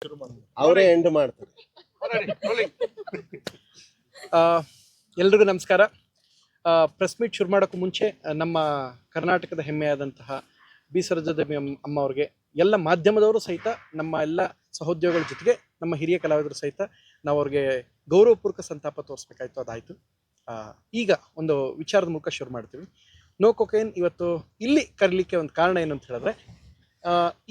ಅವರೇ ಎಂಡ್ ಮಾಡ್ತಾರೆ. ಎಲ್ರಿಗೂ ನಮಸ್ಕಾರ. ಪ್ರೆಸ್ ಮೀಟ್ ಶುರು ಮಾಡೋಕ್ಕೂ ಮುಂಚೆ ನಮ್ಮ ಕರ್ನಾಟಕದ ಹೆಮ್ಮೆಯಾದಂತಹ ಬಿ ಸರೋಜದೇವಿ ಅಮ್ಮ ಅವ್ರಿಗೆ ಎಲ್ಲ ಮಾಧ್ಯಮದವರು ಸಹಿತ ನಮ್ಮ ಎಲ್ಲ ಸಹೋದ್ಯೋಗಿಗಳ ಜೊತೆಗೆ ನಮ್ಮ ಹಿರಿಯ ಕಲಾವಿದರು ಸಹಿತ ನಾವು ಅವ್ರಿಗೆ ಗೌರವಪೂರ್ವಕ ಸಂತಾಪ ತೋರಿಸ್ಬೇಕಾಯ್ತು. ಅದಾಯಿತು. ಈಗ ಒಂದು ವಿಚಾರದ ಮೂಲಕ ಶುರು ಮಾಡ್ತೀವಿ. ನೋ ಕೊಕೈನ್ ಇವತ್ತು ಇಲ್ಲಿ ಕರೀಲಿಕ್ಕೆ ಒಂದು ಕಾರಣ ಏನು ಅಂತ ಹೇಳಿದ್ರೆ,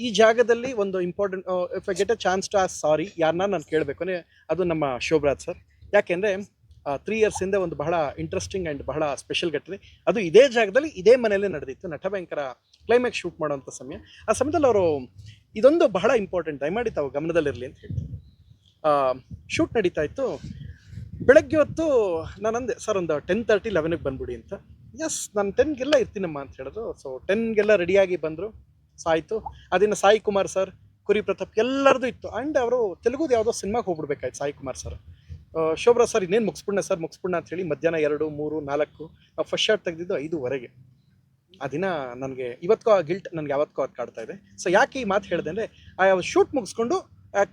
ಈ ಜಾಗದಲ್ಲಿ ಒಂದು important, if I get a chance to ask sorry, ಯಾರನ್ನ ನಾನು ಕೇಳಬೇಕು ಅಂದರೆ ಅದು ನಮ್ಮ ಶೋಭರಾಜ್ ಸರ್. ಯಾಕೆಂದರೆ 3 years ಹಿಂದೆ ಒಂದು ಬಹಳ ಇಂಟ್ರೆಸ್ಟಿಂಗ್ ಆ್ಯಂಡ್ ಬಹಳ ಸ್ಪೆಷಲ್ ಘಟನೆ, ಅದು ಇದೇ ಜಾಗದಲ್ಲಿ ಇದೇ ಮನೆಯಲ್ಲೇ ನಡೆದಿತ್ತು. ನಟಭಯಂಕರ ಕ್ಲೈಮ್ಯಾಕ್ಸ್ ಶೂಟ್ ಮಾಡೋವಂಥ ಸಮಯ. ಆ ಸಮಯದಲ್ಲಿ ಅವರು ಇದೊಂದು ಬಹಳ ಇಂಪಾರ್ಟೆಂಟ್, ದಯಮಾಡಿ ತಾವು ಗಮನದಲ್ಲಿರಲಿ ಅಂತ ಹೇಳ್ತೀನಿ. ಶೂಟ್ ನಡೀತಾ ಇತ್ತು. ಬೆಳಗ್ಗೆ ಹೊತ್ತು ನಾನು ಅಂದೆ, ಸರ್ ಒಂದು 10:30 11ಕ್ಕೆ ಬಂದ್ಬಿಡಿ ಅಂತ. ಎಸ್, ನಾನು 10ಗೆಲ್ಲ ಇರ್ತೀನಮ್ಮ ಅಂತ ಹೇಳಿದ್ರು. ಸೊ 10ಗೆಲ್ಲ ರೆಡಿಯಾಗಿ ಬಂದರು. ಸಾಯಿತು. ಅದನ್ನು ಸಾಯಿ ಕುಮಾರ್ ಸರ್, ಕುರಿ ಪ್ರತಾಪ್ ಎಲ್ಲರದು ಇತ್ತು. ಆ್ಯಂಡ್ ಅವರು ತೆಲುಗುದು ಯಾವುದೋ ಸಿನಿಮಾಗೆ ಹೋಗ್ಬಿಡ್ಬೇಕಾಯ್ತು ಸಾಯಿ ಕುಮಾರ್ ಸರ್. ಶೋಭರಾಜ್ ಸರ್ ಇನ್ನೇನು ಮುಗಿಸ್ಬಿಡ್ಣ ಸರ್ ಮುಗಿಸ್ಬಿಡ್ಣ ಅಂತ ಹೇಳಿ ಮಧ್ಯಾಹ್ನ 2, 3, 4 ನಾವು ಫಸ್ಟ್ ಶಾಟ್ ತೆಗೆದಿದ್ದು 5:15. ಆ ದಿನ ನನಗೆ ಇವತ್ತಿಗೂ ಆ ಗಿಲ್ಟ್ ನನಗೆ ಯಾವತ್ತೂ ಅದು ಕಾಡ್ತಾ ಇದೆ. ಸೊ ಯಾಕೆ ಈ ಮಾತು ಹೇಳಿದೆ ಅಂದರೆ, ಆ ಶೂಟ್ ಮುಗಿಸ್ಕೊಂಡು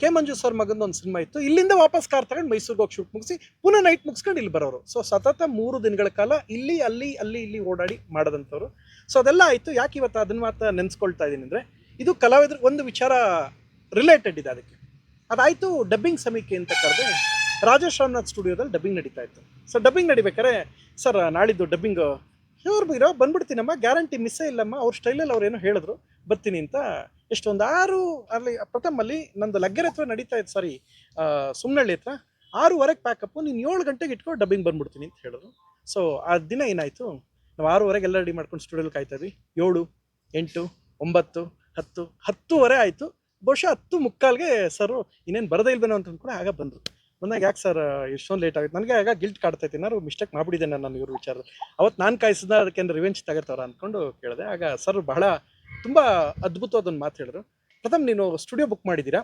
ಕೆ ಮಂಜು ಸರ್ ಮಗಂದು ಒಂದು ಸಿನಿಮಾ ಇತ್ತು, ಇಲ್ಲಿಂದ ವಾಪಸ್ ಕಾರ್ ತಗೊಂಡು ಮೈಸೂರಿಗೆ ಹೋಗಿ ಶೂಟ್ ಮುಗಿಸಿ ಪುನಃ ನೈಟ್ ಮುಗಿಸ್ಕೊಂಡು ಇಲ್ಲಿ ಬರೋರು. ಸೊ ಸತತ 3 ದಿನಗಳ ಕಾಲ ಇಲ್ಲಿ ಇಲ್ಲಿ ಓಡಾಡಿ ಮಾಡೋದಂಥವ್ರು. ಸೊ ಅದೆಲ್ಲ ಆಯಿತು. ಯಾಕೆ ಇವತ್ತು ಅದನ್ನ ಮಾತ್ರ ನೆನೆಸ್ಕೊಳ್ತಾ ಇದ್ದೀನಿ ಅಂದರೆ, ಇದು ಕಲಾವಿದ್ರು ಒಂದು ವಿಚಾರ ರಿಲೇಟೆಡ್ ಇದೆ ಅದಕ್ಕೆ. ಅದಾಯಿತು. ಡಬ್ಬಿಂಗ್ ಸಮೀಕ್ಷೆ ಅಂತ ಕರೆದೆ. ರಾಜೇಶ್ ರಾಮನಾಥ್ ಸ್ಟುಡಿಯೋದಲ್ಲಿ ಡಬ್ಬಿಂಗ್ ನಡೀತಾ ಇತ್ತು. ಸೊ ಡಬ್ಬಿಂಗ್ ನಡಿಬೇಕಾರೆ, ಸರ್ ನಾಳಿದ್ದು ಡಬ್ಬಿಂಗ್ ಇರೋ ಬಂದ್ಬಿಡ್ತೀನಮ್ಮ, ಗ್ಯಾರಂಟಿ ಮಿಸ್ಸೇ ಇಲ್ಲಮ್ಮ, ಅವ್ರ ಸ್ಟೈಲಲ್ಲಿ ಅವ್ರು ಏನೋ ಹೇಳಿದ್ರು ಬರ್ತೀನಿ ಅಂತ. ಎಷ್ಟೊಂದು 6 ಅಲ್ಲಿ ಪ್ರಥಮಲ್ಲಿ ನಂದು ಲಗ್ಗೆರೆ ಹತ್ರ ನಡೀತಾ ಇತ್ತು, ಸಾರಿ ಸುಮ್ನಳ್ಳಿ ಹತ್ರ. 6:15 ಪ್ಯಾಕಪ್ಪು, ನೀನು 7 ಗಂಟೆಗೆ ಇಟ್ಕೊಂಡು ಡಬ್ಬಿಂಗ್ ಬಂದ್ಬಿಡ್ತೀನಿ ಅಂತ ಹೇಳಿದ್ರು. ಸೊ ಆ ದಿನ ಏನಾಯಿತು, ನಾವು 6:15 ಎಲ್ಲ ರೆಡಿ ಮಾಡ್ಕೊಂಡು ಸ್ಟುಡಿಯೋಲಿ ಕಾಯ್ತಾ ಇದ್ವಿ. 7, 8, 9, 10, 10:30 ಆಯಿತು. ಬಹುಶಃ 10:45ಗೆ ಸರು ಇನ್ನೇನು ಬರದೇ ಇಲ್ವೇನೋ ಅಂತ ಅಂದ್ಕೊಂಡು ಆಗ ಬಂದರು. ಬಂದಾಗ, ಯಾಕೆ ಸರ್ ಇಷ್ಟೊಂದು ಲೇಟ್ ಆಗುತ್ತೆ? ನನಗೆ ಆಗ ಗಿಲ್ಟ್ ಕಾಡ್ತೈತೆ, ಏನಾದ್ರು ಮಿಸ್ಟೇಕ್ ಮಾಡಿಬಿಟ್ಟಿದ್ದೆ ನಾನು ಇವ್ರ ವಿಚಾರದಲ್ಲಿ. ಅವತ್ತು ನಾನು ಕಾಯಿಸಿದ ಅದಕ್ಕೆ ರಿವೆಂಜ್ ತಗೋತಾರ ಅಂದ್ಕೊಂಡು ಕೇಳಿದೆ. ಆಗ ಸರ್ ಬಹಳ ತುಂಬ ಅದ್ಭುತವಾದ ಒಂದು ಮಾತು ಹೇಳಿದ್ರು. ಪ್ರಥಮ್, ನೀನು ಸ್ಟುಡಿಯೋ ಬುಕ್ ಮಾಡಿದ್ದೀರಾ,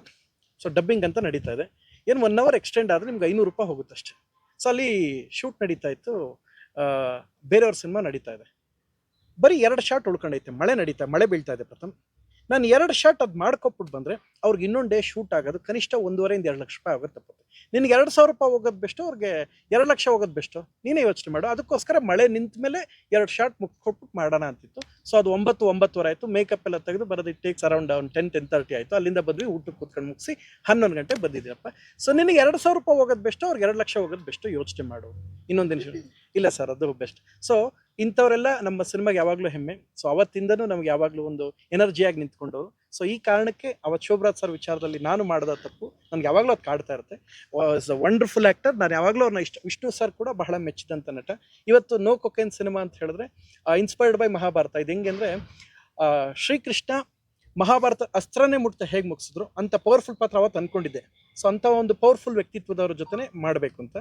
ಸೊ ಡಬ್ಬಿಂಗ್ ಅಂತ ನಡೀತಾ ಇದೆ, ಏನು 1 hour ಎಕ್ಸ್ಟೆಂಡ್ ಆದರೆ ನಿಮ್ಗೆ 500 ರೂಪಾಯಿ ಹೋಗುತ್ತೆ ಅಷ್ಟೇ. ಸೊ ಅಲ್ಲಿ ಶೂಟ್ ನಡೀತಾ ಇತ್ತು, ಬೇರೆಯವ್ರ ಸಿನಿಮಾ ನಡೀತಾ ಇದೆ. ಬರೀ 2 ಶಾಟ್ ಉಳ್ಕೊಂಡೈತೆ, ಮಳೆ ಬೀಳ್ತಾ ಇದೆ. ಪ್ರಥಮ್, ನಾನು 2 ಶಾಟ್ ಅದು ಮಾಡ್ಕೊಟ್ಬಿಟ್ಟು ಬಂದರೆ ಅವ್ರಿಗೆ ಇನ್ನೊಂದು ಡೇ ಶೂಟ್ ಆಗೋದು ಕನಿಷ್ಠ 1.5 ಇಂದ 2 ಲಕ್ಷ ರೂಪಾಯಿ ಆಗುತ್ತೆ. ನಿನಗೆ 2,000 ರೂಪಾಯಿ ಹೋಗೋದು ಬೆಸ್ಟು, ಅವ್ರಿಗೆ 2 ಲಕ್ಷ ಹೋಗೋದು ಬೆಸ್ಟು, ನೀನೇ ಯೋಚನೆ ಮಾಡು. ಅದಕ್ಕೋಸ್ಕರ ಮಳೆ ನಿಂತ ಮೇಲೆ 2 ಶಾಟ್ ಮುಗ್ಕೊಟ್ಬಿಟ್ಟು ಮಾಡೋಣ ಅಂತಿತ್ತು. ಸೊ ಅದು 9 ಆಯಿತು. ಮೇಕಪ್ ಎಲ್ಲ ತೆಗೆದು ಬರೋದು ಟೇಕ್ಸ್ ಅರೌಂಡ್ 10:30 ಆಯಿತು. ಅಲ್ಲಿಂದ ಬಂದ್ವಿ, ಊಟಕ್ಕೆ ಕೂತ್ಕೊಂಡು ಮುಗಿಸಿ 11 ಗಂಟೆಗೆ ಬಂದಿದ್ದೀನಪ್ಪ. ಸೊ ನಿನಗೆ 2,000 ರೂಪಾಯಿ ಹೋಗೋದು ಬೆಸ್ಟು, ಅವ್ರಿಗೆ 2 ಲಕ್ಷ ಹೋಗೋದು ಬೆಸ್ಟು, ಯೋಚನೆ ಮಾಡು. ಇನ್ನೊಂದು ನಿಮಿಷ, ಇಲ್ಲ ಸರ್ ಅದು ಬೆಸ್ಟ್. ಸೊ ಇಂಥವರೆಲ್ಲ ನಮ್ಮ ಸಿನಿಮಾಗೆ ಯಾವಾಗಲೂ ಹೆಮ್ಮೆ. ಸೊ ಅವತ್ತಿಂದನೂ ನಮ್ಗೆ ಯಾವಾಗಲೂ ಒಂದು ಎನರ್ಜಿಯಾಗಿ ನಿಂತ್ಕೊಂಡು, ಸೊ ಈ ಕಾರಣಕ್ಕೆ ಅವತ್ತು ಶೋಭರಾಜ್ ಸರ್ ವಿಚಾರದಲ್ಲಿ ನಾನು ಮಾಡಿದ ತಪ್ಪು ನನಗೆ ಯಾವಾಗಲೂ ಅದು ಕಾಡ್ತಾ ಇರುತ್ತೆ. Was a wonderful actor. ನಾನು ಯಾವಾಗಲೂ ಅವ್ರನ್ನ ವಿಷ್ಣು ಸರ್ ಕೂಡ ಬಹಳ ಮೆಚ್ಚಿದಂಥ ನಟ. ಇವತ್ತು ನೋ ಕೊಕೈನ್ ಸಿನಿಮಾ ಅಂತ ಹೇಳಿದ್ರೆ ಇನ್ಸ್ಪೈರ್ಡ್ ಬೈ ಮಹಾಭಾರತ. ಇದು ಹೆಂಗೆ ಅಂದರೆ, ಶ್ರೀಕೃಷ್ಣ ಮಹಾಭಾರತ ಅಸ್ತ್ರನೇ ಮುಟ್ತಾ ಹೇಗೆ ಮುಗಿಸಿದ್ರು ಅಂಥ ಪವರ್ಫುಲ್ ಪಾತ್ರ ಅವತ್ತು ಅಂದ್ಕೊಂಡಿದ್ದೆ. ಸೊ ಅಂಥ ಒಂದು ಪವರ್ಫುಲ್ ವ್ಯಕ್ತಿತ್ವದವ್ರ ಜೊತೆ ಮಾಡಬೇಕು ಅಂತ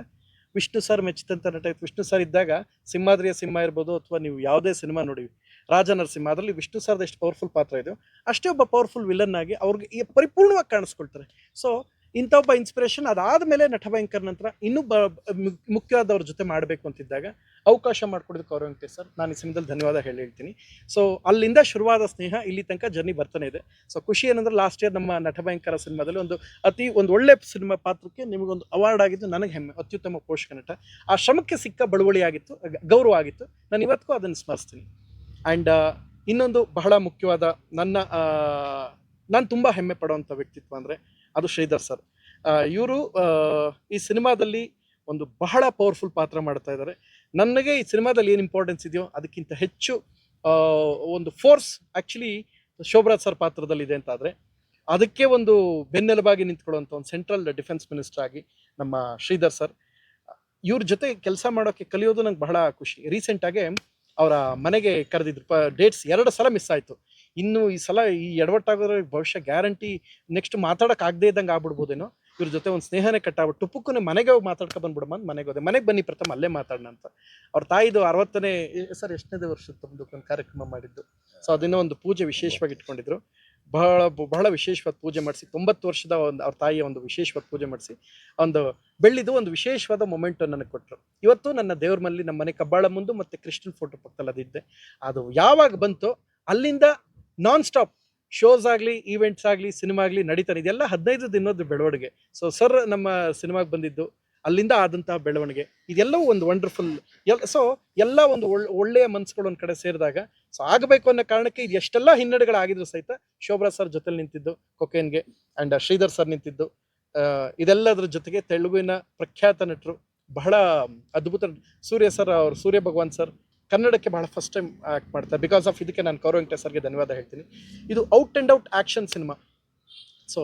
ವಿಷ್ಣು ಸರ್ ಮೆಚ್ಚಿದಂಥ ನಟ. ವಿಷ್ಣು ಸರ್ ಇದ್ದಾಗ ಸಿಂಹಾದ್ರಿಯ ಸಿಂಹ ಇರ್ಬೋದು, ಅಥವಾ ನೀವು ಯಾವುದೇ ಸಿನಿಮಾ ನೋಡಿ, ರಾಜನರಸಿಂಹ, ಅದರಲ್ಲಿ ವಿಷ್ಣು ಸರ್ದು ಎಷ್ಟು ಪವರ್ಫುಲ್ ಪಾತ್ರ ಇದೆಯೋ ಅಷ್ಟೇ ಒಬ್ಬ ಪವರ್ಫುಲ್ ವಿಲನ್ ಆಗಿ ಅವ್ರಿಗೆ ಪರಿಪೂರ್ಣವಾಗಿ ಕಾಣಿಸ್ಕೊಳ್ತಾರೆ. ಸೊ ಇಂಥ ಒಬ್ಬ ಇನ್ಸ್ಪಿರೇಷನ್. ಅದಾದಮೇಲೆ ನಟಭಯಂಕರ್ ನಂತರ ಇನ್ನೂ ಮುಖ್ಯವಾದವ್ರ ಜೊತೆ ಮಾಡಬೇಕು ಅಂತಿದ್ದಾಗ ಅವಕಾಶ ಮಾಡಿಕೊಡೋದಕ್ಕೆ ಅವ್ರ ವೆಂಕಟೇಶ್ ಸರ್ ನಾನು ಈ ಸಮಯದಲ್ಲಿ ಧನ್ಯವಾದ ಹೇಳ್ತೀನಿ. ಸೊ ಅಲ್ಲಿಂದ ಶುರುವಾದ ಸ್ನೇಹ ಇಲ್ಲಿ ತನಕ ಜರ್ನಿ ಬರ್ತಾನೆ ಇದೆ. ಸೊ ಖುಷಿ ಏನಂದ್ರೆ, ಲಾಸ್ಟ್ ಇಯರ್ ನಮ್ಮ ನಟಭಯಂಕರ ಸಿನಿಮಾದಲ್ಲಿ ಒಂದು ಒಳ್ಳೆ ಸಿನಿಮಾ ಪಾತ್ರಕ್ಕೆ ನಿಮಗೊಂದು ಅವಾರ್ಡ್ ಆಗಿದ್ದು ನನಗೆ ಹೆಮ್ಮೆ, ಅತ್ಯುತ್ತಮ ಪೋಷಕ ನಟ. ಆ ಶ್ರಮಕ್ಕೆ ಸಿಕ್ಕ ಬಳುವಳಿ ಆಗಿತ್ತು, ಗೌರವ ಆಗಿತ್ತು. ನಾನು ಇವತ್ತಿಗೂ ಅದನ್ನು ಸ್ಮರಿಸ್ತೀನಿ. ಆ್ಯಂಡ್ ಇನ್ನೊಂದು ಬಹಳ ಮುಖ್ಯವಾದ ನಾನು ತುಂಬ ಹೆಮ್ಮೆ ಪಡುವಂಥ ವ್ಯಕ್ತಿತ್ವ ಅಂದರೆ ಅದು ಶ್ರೀಧರ್ ಸರ್. ಇವರು ಈ ಸಿನಿಮಾದಲ್ಲಿ ಒಂದು ಬಹಳ ಪವರ್ಫುಲ್ ಪಾತ್ರ ಮಾಡ್ತಾ ಇದ್ದಾರೆ. ನನಗೆ ಈ ಸಿನಿಮಾದಲ್ಲಿ ಏನು ಇಂಪಾರ್ಟೆನ್ಸ್ ಇದೆಯೋ ಅದಕ್ಕಿಂತ ಹೆಚ್ಚು ಒಂದು ಫೋರ್ಸ್ ಆ್ಯಕ್ಚುಲಿ ಶೋಭರಾಜ್ ಸರ್ ಪಾತ್ರದಲ್ಲಿದೆ ಅಂತಾದರೆ, ಅದಕ್ಕೆ ಒಂದು ಬೆನ್ನೆಲುಬಾಗಿ ನಿಂತ್ಕೊಳ್ಳುವಂಥ ಒಂದು ಸೆಂಟ್ರಲ್ ಡಿಫೆನ್ಸ್ ಮಿನಿಸ್ಟರ್ ಆಗಿ ನಮ್ಮ ಶ್ರೀಧರ್ ಸರ್. ಇವ್ರ ಜೊತೆ ಕೆಲಸ ಮಾಡೋಕ್ಕೆ ಕಲಿಯೋದು ನಂಗೆ ಬಹಳ ಖುಷಿ. ರೀಸೆಂಟಾಗೆ ಅವರ ಮನೆಗೆ ಕರೆದಿದ್ರು. ಡೇಟ್ಸ್ 2 ಸಲ ಮಿಸ್ ಆಯಿತು. ಇನ್ನು ಈ ಸಲ ಈ ಎಡವಟ್ಟಾಗೋದ್ರೆ ಭವಿಷ್ಯ ಗ್ಯಾರಂಟಿ ನೆಕ್ಸ್ಟ್ ಮಾತಾಡೋಕ್ಕಾಗದೇ ಇದ್ದಂಗೆ ಆಗ್ಬಿಡ್ಬೋದೇನೋ. ಇವ್ರ ಜೊತೆ ಒಂದು ಸ್ನೇಹನೇ ಕಟ್ಟಾಗ್ಬಿಟ್ಟು ಟುಪ್ಪುಕ್ಕೂ ಮನೆಗೆ ಹೋಗಿ ಮಾತಾಡ್ಕೊಂಡು ಬಂದ್ಬಿಡಮ್ಮ ಅಂತ ಮನೆಗೆ ಹೋದೆ. ಮನೆಗೆ ಬನ್ನಿ ಪ್ರಥಮ, ಅಲ್ಲೇ ಮಾತಾಡೋಣ ಅಂತ. ಅವ್ರ ತಾಯಿದು 60ನೇ ಸರ್ ಎಷ್ಟನೇದೇ ವರ್ಷದ ಒಂದು ಕಾರ್ಯಕ್ರಮ ಮಾಡಿದ್ದು. ಸೊ ಅದನ್ನ ಒಂದು ಪೂಜೆ ವಿಶೇಷವಾಗಿ ಇಟ್ಕೊಂಡಿದ್ರು. ಬಹಳ ವಿಶೇಷವಾದ ಪೂಜೆ ಮಾಡಿಸಿ, 90 ವರ್ಷದ ಅವ್ರ ತಾಯಿಯ ಒಂದು ವಿಶೇಷವಾದ ಪೂಜೆ ಮಾಡಿಸಿ ಒಂದು ಬೆಳ್ಳಿದು ಒಂದು ವಿಶೇಷವಾದ ಮೊಮೆಂಟ್ ನನಗೆ ಕೊಟ್ಟರು. ಇವತ್ತು ನನ್ನ ದೇವ್ರ ಮನೇಲಿ ನಮ್ಮ ಮನೆ ಕಬ್ಬಾಳ ಮುಂದೆ ಮತ್ತು ಕೃಷ್ಣನ್ ಫೋಟೋ ಪಕ್ಕದಲ್ಲಿ ಅದಿದ್ದೆ. ಅದು ಯಾವಾಗ ಬಂತು ಅಲ್ಲಿಂದ ನಾನ್ ಸ್ಟಾಪ್ ಶೋಸ್ ಆಗಲಿ ಈವೆಂಟ್ಸ್ ಆಗಲಿ ಸಿನಿಮಾ ಆಗಲಿ ನಡೀತಾನೆ ಇದೆಲ್ಲ 15 ದಿನದ ಬೆಳವಣಿಗೆ. ಸೊ ಸರ್ ನಮ್ಮ ಸಿನಿಮಾಗೆ ಬಂದಿದ್ದು ಅಲ್ಲಿಂದ ಆದಂತಹ ಬೆಳವಣಿಗೆ ಇದೆಲ್ಲವೂ ಒಂದು ವಂಡರ್ಫುಲ್. ಸೊ ಎಲ್ಲ ಒಂದು ಒಳ್ಳೆಯ ಮನಸ್ಸುಗಳು ಒಂದು ಕಡೆ ಸೇರಿದಾಗ ಸೊ ಆಗಬೇಕು ಅನ್ನೋ ಕಾರಣಕ್ಕೆ ಇದು ಎಷ್ಟೆಲ್ಲ ಹಿನ್ನಡೆಗಳಾಗಿದ್ರು ಸಹಿತ ಶೋಭ್ರಾ ಸರ್ ಜೊತೆಲಿ ನಿಂತಿದ್ದು ಕೊಕೇನ್ಗೆ ಅಂಡ್ ಶ್ರೀಧರ್ ಸರ್ ನಿಂತಿದ್ದು, ಇದೆಲ್ಲದರ ಜೊತೆಗೆ ತೆಲುಗಿನ ಪ್ರಖ್ಯಾತ ನಟರು ಬಹಳ ಅದ್ಭುತ ಸೂರ್ಯ ಸರ್, ಅವ್ರು ಸೂರ್ಯ ಭಗವಾನ್ ಸರ್ ಕನ್ನಡಕ್ಕೆ ಬಹಳ ಫಸ್ಟ್ ಟೈಮ್ ಆ್ಯಕ್ಟ್ ಮಾಡ್ತಾರೆ. ಬಿಕಾಸ್ ಆಫ್ ಇದಕ್ಕೆ ನಾನು ಕೌರವ್ ವೆಂಕಟೇಶ್ ಸರ್ಗೆ ಧನ್ಯವಾದ ಹೇಳ್ತೀನಿ. ಇದು out and out action cinema. So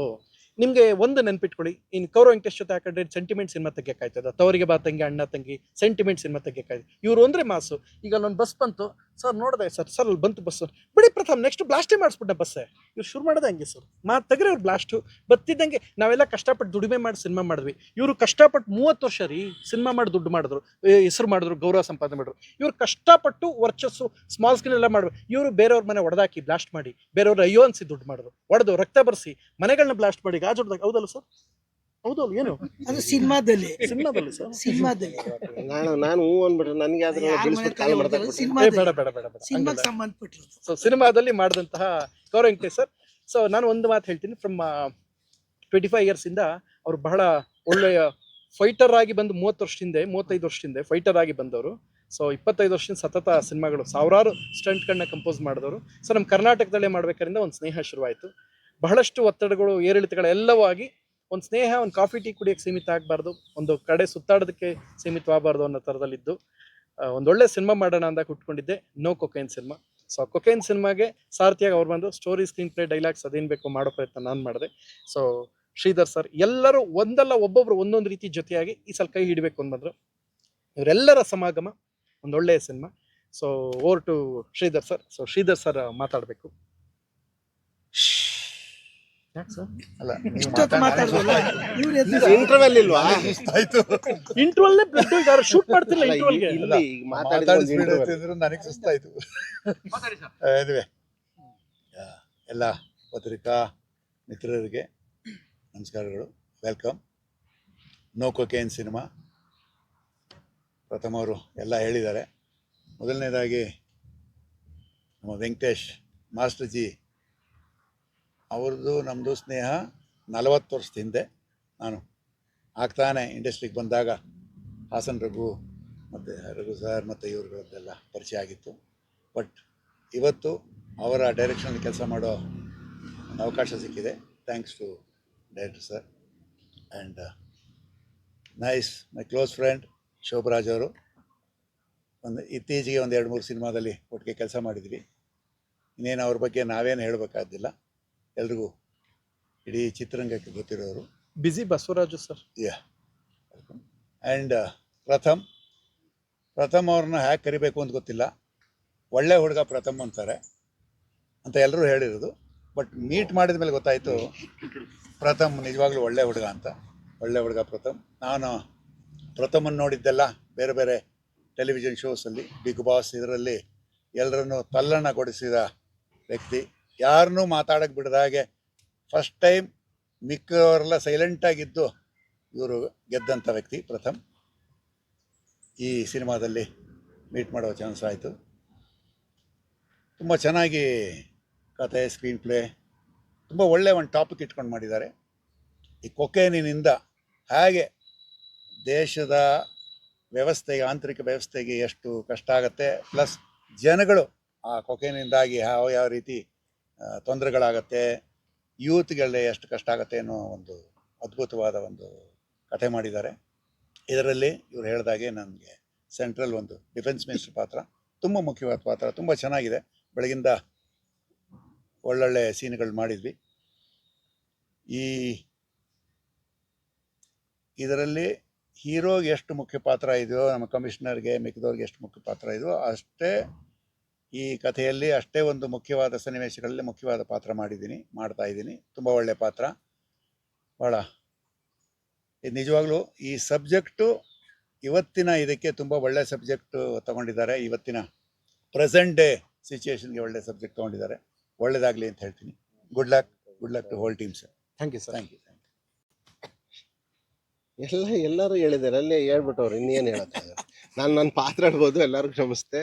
ನಿಮಗೆ ಒಂದು ನೆನ್ಪಿಟ್ಕೊಳ್ಳಿ, ಇನ್ನು ಕೌರವ್ ವೆಂಕಟೇಶ್ ಜೊತೆ ಯಾಕಂದ್ರೆ ಸೆಂಟಿಮೆಂಟ್ ಸಿನಿಮಾ ತೆಗಿಯಕ್ಕಾಯ್ತದ, ತವರಿಗೆ ಬಾ ತಂಗಿ ಅಣ್ಣ ತಂಗಿ ಸೆಂಟಿಮೆಂಟ್ ಸಿನಿಮಾ ತೆಗಿಯಕ್ಕಾಯ್ತು. ಇವರು ಅಂದ್ರೆ ಮಾಸು. ಈಗ ಅಲ್ಲೊಂದು ಬಸ್ ಬಂತು ಸರ್, ನೋಡಿದೆ ಸರ್ ಅಲ್ಲಿ ಬಂತು ಬಸ್, ಬಿಡಿ ಪ್ರಥಮ್ ನೆಕ್ಸ್ಟ್ ಬ್ಲಾಸ್ಟೇ ಮಾಡಿಸ್ಬಿಟ್ಟೆ ಬಸ್ಸೇ. ಇವ್ರು ಶುರು ಮಾಡೋದು ಹಂಗೆ ಸರ್, ತೆಗ್ರೆ ಅವ್ರು ಬ್ಲಾಸ್ಟು ಬತ್ತಿದ್ದಂಗೆ. ನಾವೆಲ್ಲ ಕಷ್ಟಪಟ್ಟು ದುಡಿಮೆ ಮಾಡಿ ಸಿನಿಮಾ ಮಾಡಿದ್ವಿ, ಇವರು ಕಷ್ಟಪಟ್ಟು 30 ವರ್ಷ ರೀ ಸಿನಿಮಾ ಮಾಡಿ ದುಡ್ಡು ಮಾಡಿದ್ರು, ಹೆಸರು ಮಾಡಿದ್ರು, ಗೌರವ ಸಂಪಾದನೆ ಮಾಡಿದ್ರು. ಇವ್ರು ಕಷ್ಟಪಟ್ಟು ವರ್ಚಸ್ಸು ಸ್ಮಾಲ್ ಸ್ಕ್ರೀನ್ ಎಲ್ಲ ಮಾಡಿದ್ರು. ಇವರು ಬೇರೆಯವ್ರ ಮನೆ ಹೊಡೆದಾಕಿ ಬ್ಲಾಸ್ಟ್ ಮಾಡಿ, ಬೇರೆಯವ್ರ ಅಯ್ಯೋ ಅನ್ಸಿ ದುಡ್ಡು ಮಾಡಿದ್ರು, ಹೊಡೆದು ರಕ್ತ ಬರ್ಸಿ ಮನೆಗಳನ್ನ ಬ್ಲಾಸ್ಟ್ ಮಾಡಿ ಗಾಜು ಹೊಡೆದಾಗ. ಹೌದಲ್ಲ ಸರ್? ಹೌದಲ್ಲ? ಏನು ಅದು ಸಿನಿಮಾದಲ್ಲಿ ಸರ್? ಸಿನಿಮಾದಲ್ಲಿ ನಾನು ಹೂ ಅಂದ್ಬಿಟ್ರೆ ನನಗೆ ಕಾಲ್ ಮಾಡ್ತಾ ಬೇಡ ಬೇಡ ಬೇಡ ಬೇಡ. ಸಿನಿಮಾಗೆ ಸಂಬಂಧಪಟ್ಟಿರೋದು. ಸೊ ಸಿನಿಮಾದಲ್ಲಿ ಮಾಡಿದಂತಹ ಗೌರವ್ ವೆಂಕಟೇಶ್ ಸರ್. ಸೊ ನಾನು ಒಂದು ಮಾತು ಹೇಳ್ತೀನಿ, ಫ್ರಮ್ 25 ಇಯರ್ಸ್ ಇಂದ ಅವ್ರು ಬಹಳ ಒಳ್ಳೆಯ ಫೈಟರ್ ಆಗಿ ಬಂದು 35 ವರ್ಷದಿಂದ ಫೈಟರ್ ಆಗಿ ಬಂದವರು. ಸೊ 25 ವರ್ಷದಿಂದ ಸತತ ಸಿನಿಮಾಗಳು, ಸಾವಿರಾರು ಸ್ಟಂಟ್ಗಳನ್ನ ಕಂಪೋಸ್ ಮಾಡಿದವರು. ಸೊ ನಮ್ಮ ಕರ್ನಾಟಕದಲ್ಲೇ ಮಾಡ್ಬೇಕಾದ್ರಿಂದ ಒಂದು ಸ್ನೇಹ ಶುರುವಾಯಿತು. ಬಹಳಷ್ಟು ಒತ್ತಡಗಳು ಏರಿಳಿತಗಳೆಲ್ಲವೂ ಆಗಿ ಒಂದು ಸ್ನೇಹ, ಒಂದು ಕಾಫಿ ಟೀ ಕುಡಿಯೋಕ್ಕೆ ಸೀಮಿತ ಆಗಬಾರ್ದು, ಒಂದು ಕಡೆ ಸುತ್ತಾಡೋದಕ್ಕೆ ಸೀಮಿತವಾಗಬಾರ್ದು ಅನ್ನೋ ಥರದಲ್ಲಿದ್ದು ಒಂದೊಳ್ಳೆ ಸಿನಿಮಾ ಮಾಡೋಣ ಅಂದಾಗ ಹುಟ್ಕೊಂಡಿದ್ದೆ no cocaine cinema. So cocaine ಸಿನಿಮಾಗೆ ಸಾರಥಿಯಾಗಿ ಅವ್ರು ಬಂದು ಸ್ಟೋರಿ, ಸ್ಕ್ರೀನ್ ಪ್ಲೇ, ಡೈಲಾಗ್ಸ್ ಅದೇನು ಬೇಕೋ ಮಾಡೋ ಪ್ರಯತ್ನ ನಾನು ಮಾಡಿದೆ. ಸೊ ಶ್ರೀಧರ್ ಸರ್ ಎಲ್ಲರೂ ಒಂದಲ್ಲ ಒಬ್ಬೊಬ್ರು ಒಂದೊಂದು ರೀತಿ ಜೊತೆಯಾಗಿ ಈ ಸಲ ಕೈ ಹಿಡಬೇಕು ಅಂದ್ರು. ಇವರೆಲ್ಲರ ಸಮಾಗಮ ಒಂದೊಳ್ಳೆಯ cinema. So over to Shridhar sir. So Shridhar sir ಮಾತಾಡಬೇಕು. ಇಷ್ಟೊತ್ತು ಮಾತಾಡ್ದಲ್ಲ ಇವ್ರು ಇಂಟರ್ವೆಲ್ ಇಲ್ವಾ? ಇಂಟರ್ವಲ್ ಯಾರು ಶೂಟ್ ಮಾಡ್ತಿಲ್ಲ ಇಂಟರ್ವಲ್ಗೆ. ಇಲ್ಲಿ ನನಗೆ ಸುಸ್ತಾಯ್ತು. ಇದುವೆ ಎಲ್ಲ ಪತ್ರಿಕಾ ಮಿತ್ರರಿಗೆ ನಮಸ್ಕಾರಗಳು, ವೆಲ್ಕಮ್. ನೋ ಕೊಕೇನ್ ಸಿನಿಮಾ ಪ್ರಥಮವರು ಎಲ್ಲ ಹೇಳಿದ್ದಾರೆ. ಮೊದಲನೇದಾಗಿ ನಮ್ಮ ವೆಂಕಟೇಶ್ ಮಾಸ್ಟರ್ ಜಿ ಅವ್ರದ್ದು ನಮ್ಮದು ಸ್ನೇಹ 40 ವರ್ಷದ ಹಿಂದೆ. ನಾನು ಆಗ್ತಾನೆ ಇಂಡಸ್ಟ್ರಿಗೆ ಬಂದಾಗ ಹಾಸನ್ ರಘು ಮತ್ತು ರಘು ಸರ್ ಮತ್ತು ಇವ್ರದ್ದೆಲ್ಲ ಪರಿಚಯ ಆಗಿತ್ತು. ಬಟ್ ಇವತ್ತು ಅವರ ಡೈರೆಕ್ಷನಲ್ಲಿ ಕೆಲಸ ಮಾಡೋ ಒಂದು ಅವಕಾಶ ಸಿಕ್ಕಿದೆ. Thanks to director sir and nice my close friend Shobharaj ಅವರು. ಇತ್ತೀಚೆಗೆ 2-3 ಸಿನಿಮಾದಲ್ಲಿ ಒಟ್ಟಿಗೆ ಕೆಲಸ ಮಾಡಿದ್ವಿ. ಇನ್ನೇನು ಅವ್ರ ಬಗ್ಗೆ ನಾವೇನು ಹೇಳಬೇಕಾದಿಲ್ಲ, ಎಲ್ರಿಗೂ ಇಡೀ ಚಿತ್ರರಂಗಕ್ಕೆ ಗೊತ್ತಿರೋರು. ಬಿಸಿ ಬಸವರಾಜು ಸರ್. ಆ್ಯಂಡ್ ಪ್ರಥಮ್ ಅವ್ರನ್ನ ಹ್ಯಾಕ್ ಕರಿಬೇಕು ಅಂತ ಗೊತ್ತಿಲ್ಲ. ಒಳ್ಳೆ ಹುಡುಗ ಪ್ರಥಮ್ ಅಂತಾರೆ ಅಂತ ಎಲ್ಲರೂ ಹೇಳಿರೋದು. ಬಟ್ ಮೀಟ್ ಮಾಡಿದ ಮೇಲೆ ಗೊತ್ತಾಯಿತು ಪ್ರಥಮ್ ನಿಜವಾಗ್ಲೂ ಒಳ್ಳೆ ಹುಡುಗ ಅಂತ. ಒಳ್ಳೆ ಹುಡುಗ ಪ್ರಥಮ್. ನಾನು ಪ್ರಥಮನ್ನು ನೋಡಿದ್ದೆಲ್ಲ ಬೇರೆ ಬೇರೆ ಟೆಲಿವಿಷನ್ ಶೋಸಲ್ಲಿ, ಬಿಗ್ ಬಾಸ್ ಇದರಲ್ಲಿ ಎಲ್ಲರನ್ನೂ ತಲ್ಲಣಗೊಳಿಸಿದ ವ್ಯಕ್ತಿ. ಯಾರನ್ನೂ ಮಾತಾಡೋಕ್ಕೆ ಬಿಡದ ಹಾಗೆ ಫಸ್ಟ್ ಟೈಮ್ ಮಿಕ್ಕವರೆಲ್ಲ ಸೈಲೆಂಟಾಗಿದ್ದು ಇವರು ಗೆದ್ದಂಥ ವ್ಯಕ್ತಿ ಪ್ರಥಮ್. ಈ ಸಿನಿಮಾದಲ್ಲಿ ಮೀಟ್ ಮಾಡೋ ಚಾನ್ಸ್ ಆಯಿತು. ತುಂಬ ಚೆನ್ನಾಗಿ ಕತೆ, ಸ್ಕ್ರೀನ್ ಪ್ಲೇ ತುಂಬ ಒಳ್ಳೆಯ ಒಂದು ಟಾಪಿಕ್ ಇಟ್ಕೊಂಡು ಮಾಡಿದ್ದಾರೆ. ಈ ಕೊಕೇನಿನಿಂದ ಹೇಗೆ ದೇಶದ ವ್ಯವಸ್ಥೆಗೆ, ಆಂತರಿಕ ವ್ಯವಸ್ಥೆಗೆ ಎಷ್ಟು ಕಷ್ಟ ಆಗುತ್ತೆ, ಪ್ಲಸ್ ಜನಗಳು ಆ ಕೊಕೇನಿಂದಾಗಿ ಯಾವ ರೀತಿ ತೊಂದರೆಗಳಾಗತ್ತೆ, ಯೂತ್ಗಳಿಗೆ ಎಷ್ಟು ಕಷ್ಟ ಆಗುತ್ತೆ ಅನ್ನೋ ಒಂದು ಅದ್ಭುತವಾದ ಒಂದು ಕಥೆ ಮಾಡಿದ್ದಾರೆ. ಇದರಲ್ಲಿ ಇವರು ಹೇಳಿದಾಗೆ ನನಗೆ ಸೆಂಟ್ರಲ್ ಒಂದು ಡಿಫೆನ್ಸ್ ಮಿನಿಸ್ಟರ್ ಪಾತ್ರ ತುಂಬ ಮುಖ್ಯವಾದ ಪಾತ್ರ. ತುಂಬ ಚೆನ್ನಾಗಿದೆ. ಬೆಳಗಿಂದ ಒಳ್ಳೊಳ್ಳೆ ಸೀನ್ಗಳು ಮಾಡಿದ್ವಿ. ಇದರಲ್ಲಿ ಹೀರೋಗೆ ಎಷ್ಟು ಮುಖ್ಯ ಪಾತ್ರ ಇದೆಯೋ, ನಮ್ಮ ಕಮಿಷನರ್ಗೆ ಮಿಕ್ಕಿದವ್ರಿಗೆ ಎಷ್ಟು ಮುಖ್ಯ ಪಾತ್ರ ಇದೆಯೋ ಅಷ್ಟೇ ಈ ಕಥೆಯಲ್ಲಿ ಅಷ್ಟೇ ಒಂದು ಮುಖ್ಯವಾದ ಸನ್ನಿವೇಶಗಳಲ್ಲಿ ಮುಖ್ಯವಾದ ಪಾತ್ರ ಮಾಡ್ತಾಯಿದ್ದೀನಿ. ತುಂಬ ಒಳ್ಳೆಯ ಪಾತ್ರ. ಭಾಳ ಇದು ನಿಜವಾಗ್ಲೂ ಈ ಸಬ್ಜೆಕ್ಟು ಇವತ್ತಿನ ಇದಕ್ಕೆ ತುಂಬ ಒಳ್ಳೆಯ ಸಬ್ಜೆಕ್ಟು ತೊಗೊಂಡಿದ್ದಾರೆ. ಇವತ್ತಿನ ಪ್ರೆಸೆಂಟ್ ಡೇ ಸಿಚುವೇಶನ್ಗೆ ಒಳ್ಳೆಯ ಸಬ್ಜೆಕ್ಟ್ ತೊಗೊಂಡಿದ್ದಾರೆ. ಒಳ್ಳೆಯದಾಗಲಿ ಅಂತ ಹೇಳ್ತೀನಿ. Good luck to whole team sir. Thank you sir. Thank you. ಎಲ್ಲರೂ ಹೇಳಿದ್ದಾರೆ, ಅಲ್ಲೇ ಹೇಳ್ಬಿಟ್ಟವ್ರು, ಇನ್ನೇನು ಹೇಳಕ್ಕಾಗಲ್ಲ. ನಾನು ಪಾತ್ರ ಆಡ್ಬೋದು. ಎಲ್ಲರಿಗೂ ನಮಸ್ತೆ.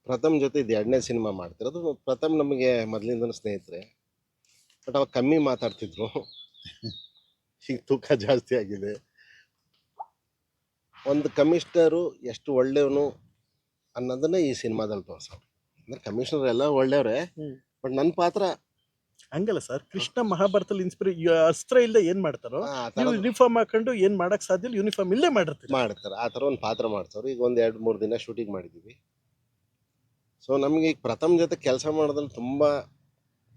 ಪ್ರಥಮ್ ಜೊತೆ ಇದು 2ನೇ ಸಿನಿಮಾ ಮಾಡ್ತಿರೋದು. ಪ್ರಥಮ್ ನಮಗೆ ಮೊದಲಿಂದನೂ ಸ್ನೇಹಿತರೆ, ಬಟ್ ಅವಾಗ ಕಮ್ಮಿ ಮಾತಾಡ್ತಿದ್ರು. ಈಗ ತೂಕ ಜಾಸ್ತಿ ಆಗಿದೆ. ಒಂದು ಕಮಿಷನರು ಎಷ್ಟು ಒಳ್ಳೆಯವನು ಅನ್ನೋದನ್ನ ಈ ಸಿನಿಮಾದಲ್ಲಿ ತೋರ್ಸವ್ರು. ಅಂದ್ರೆ ಕಮಿಷನರ್ ಎಲ್ಲ ಒಳ್ಳೆಯವ್ರೆ, ಬಟ್ ನನ್ನ ಪಾತ್ರ ಹಂಗಲ್ಲ ಸರ್, ಕೃಷ್ಣ ಮಹಾಭಾರತದಲ್ಲಿ ಅಸ್ತ್ರ ಇಲ್ಲದೆ ಏನ್ ಮಾಡ್ತಾರೋ ಆ ನೀವು ಥರ ಯೂನಿಫಾರ್ಮ್ ಹಾಕೊಂಡು ಏನ್ ಮಾಡಕ್ ಸಾಧ್ಯ ಇಲ್ಲ, ಯೂನಿಫಾರ್ಮ್ ಇಲ್ಲೇ ಮಾಡಿರ್ತೀರಿ. ಮಾಡ್ತಾರೆ. ಆ ಥರ ಒಂದು ಪಾತ್ರ ಮಾಡ್ತಾರೆ. ಈಗ ಒಂದು 2-3 ದಿನ ಶೂಟಿಂಗ್ ಮಾಡಿದ್ದೀವಿ. ಸೊ ನಮಗೆ ಈಗ ಪ್ರಥಮ್ ಜೊತೆ ಕೆಲಸ ಮಾಡೋದ್ರಲ್ಲಿ ತುಂಬ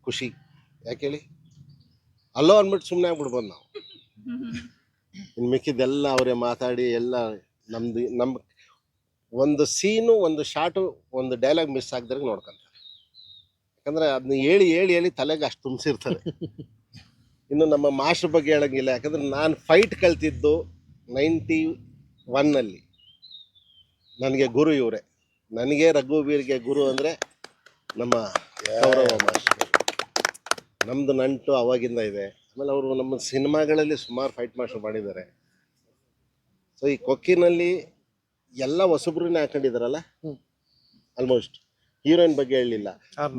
ಖುಷಿ. ಯಾಕೆ ಹೇಳಿ, ಅಲ್ಲೋ ಅಂದ್ಬಿಟ್ಟು ಸುಮ್ಮನೆ ಆಗ್ಬಿಡ್ಬೋದು ನಾವು. ಇನ್ನು ಮಿಕ್ಕಿದ್ದೆಲ್ಲ ಅವರೇ ಮಾತಾಡಿ ಎಲ್ಲ ನಮ್ಮ ಒಂದು ಸೀನು, ಒಂದು ಶಾಟು, ಒಂದು ಡೈಲಾಗ್ ಮಿಸ್ ಆಗದಾಗ ನೋಡ್ಕೊಂತಾರೆ. ಯಾಕಂದ್ರೆ ಅದನ್ನ ಹೇಳಿ ತಲೆಗೆ ಅಷ್ಟು ತುಂಬಿಸಿರ್ತಾರೆ. ಇನ್ನು ನಮ್ಮ ಮಾಸ್ಟರ್ ಬಗ್ಗೆ ಹೇಳಂಗಿಲ್ಲ. ಯಾಕಂದ್ರೆ ನಾನು ಫೈಟ್ ಕಲ್ತಿದ್ದು 91ನಲ್ಲಿ. ನನಗೆ ಗುರು ಇವರೇ. ನನಗೆ ರಘುವೀರ್ಗೆ ಗುರು ಅಂದರೆ ನಮ್ಮ ಗೌರವ ಮಾಸ್ಟರ್. ನಮ್ಮದು ನಂಟು ಅವಾಗಿಂದ ಇದೆ. ಆಮೇಲೆ ಅವರು ನಮ್ಮ ಸಿನಿಮಾಗಳಲ್ಲಿ ಸುಮಾರು ಫೈಟ್ ಮಾಸ್ಟರ್ ಮಾಡಿದ್ದಾರೆ. ಸೊ ಈ ಕೊಕ್ಕಿನಲ್ಲಿ ಎಲ್ಲ ಹೊಸಬ್ರನ್ನೇ ಹಾಕೊಂಡಿದಾರಲ್ಲ, ಆಲ್ಮೋಸ್ಟ್ ಹೀರೋಯಿನ್ ಬಗ್ಗೆ ಹೇಳಲಿಲ್ಲ.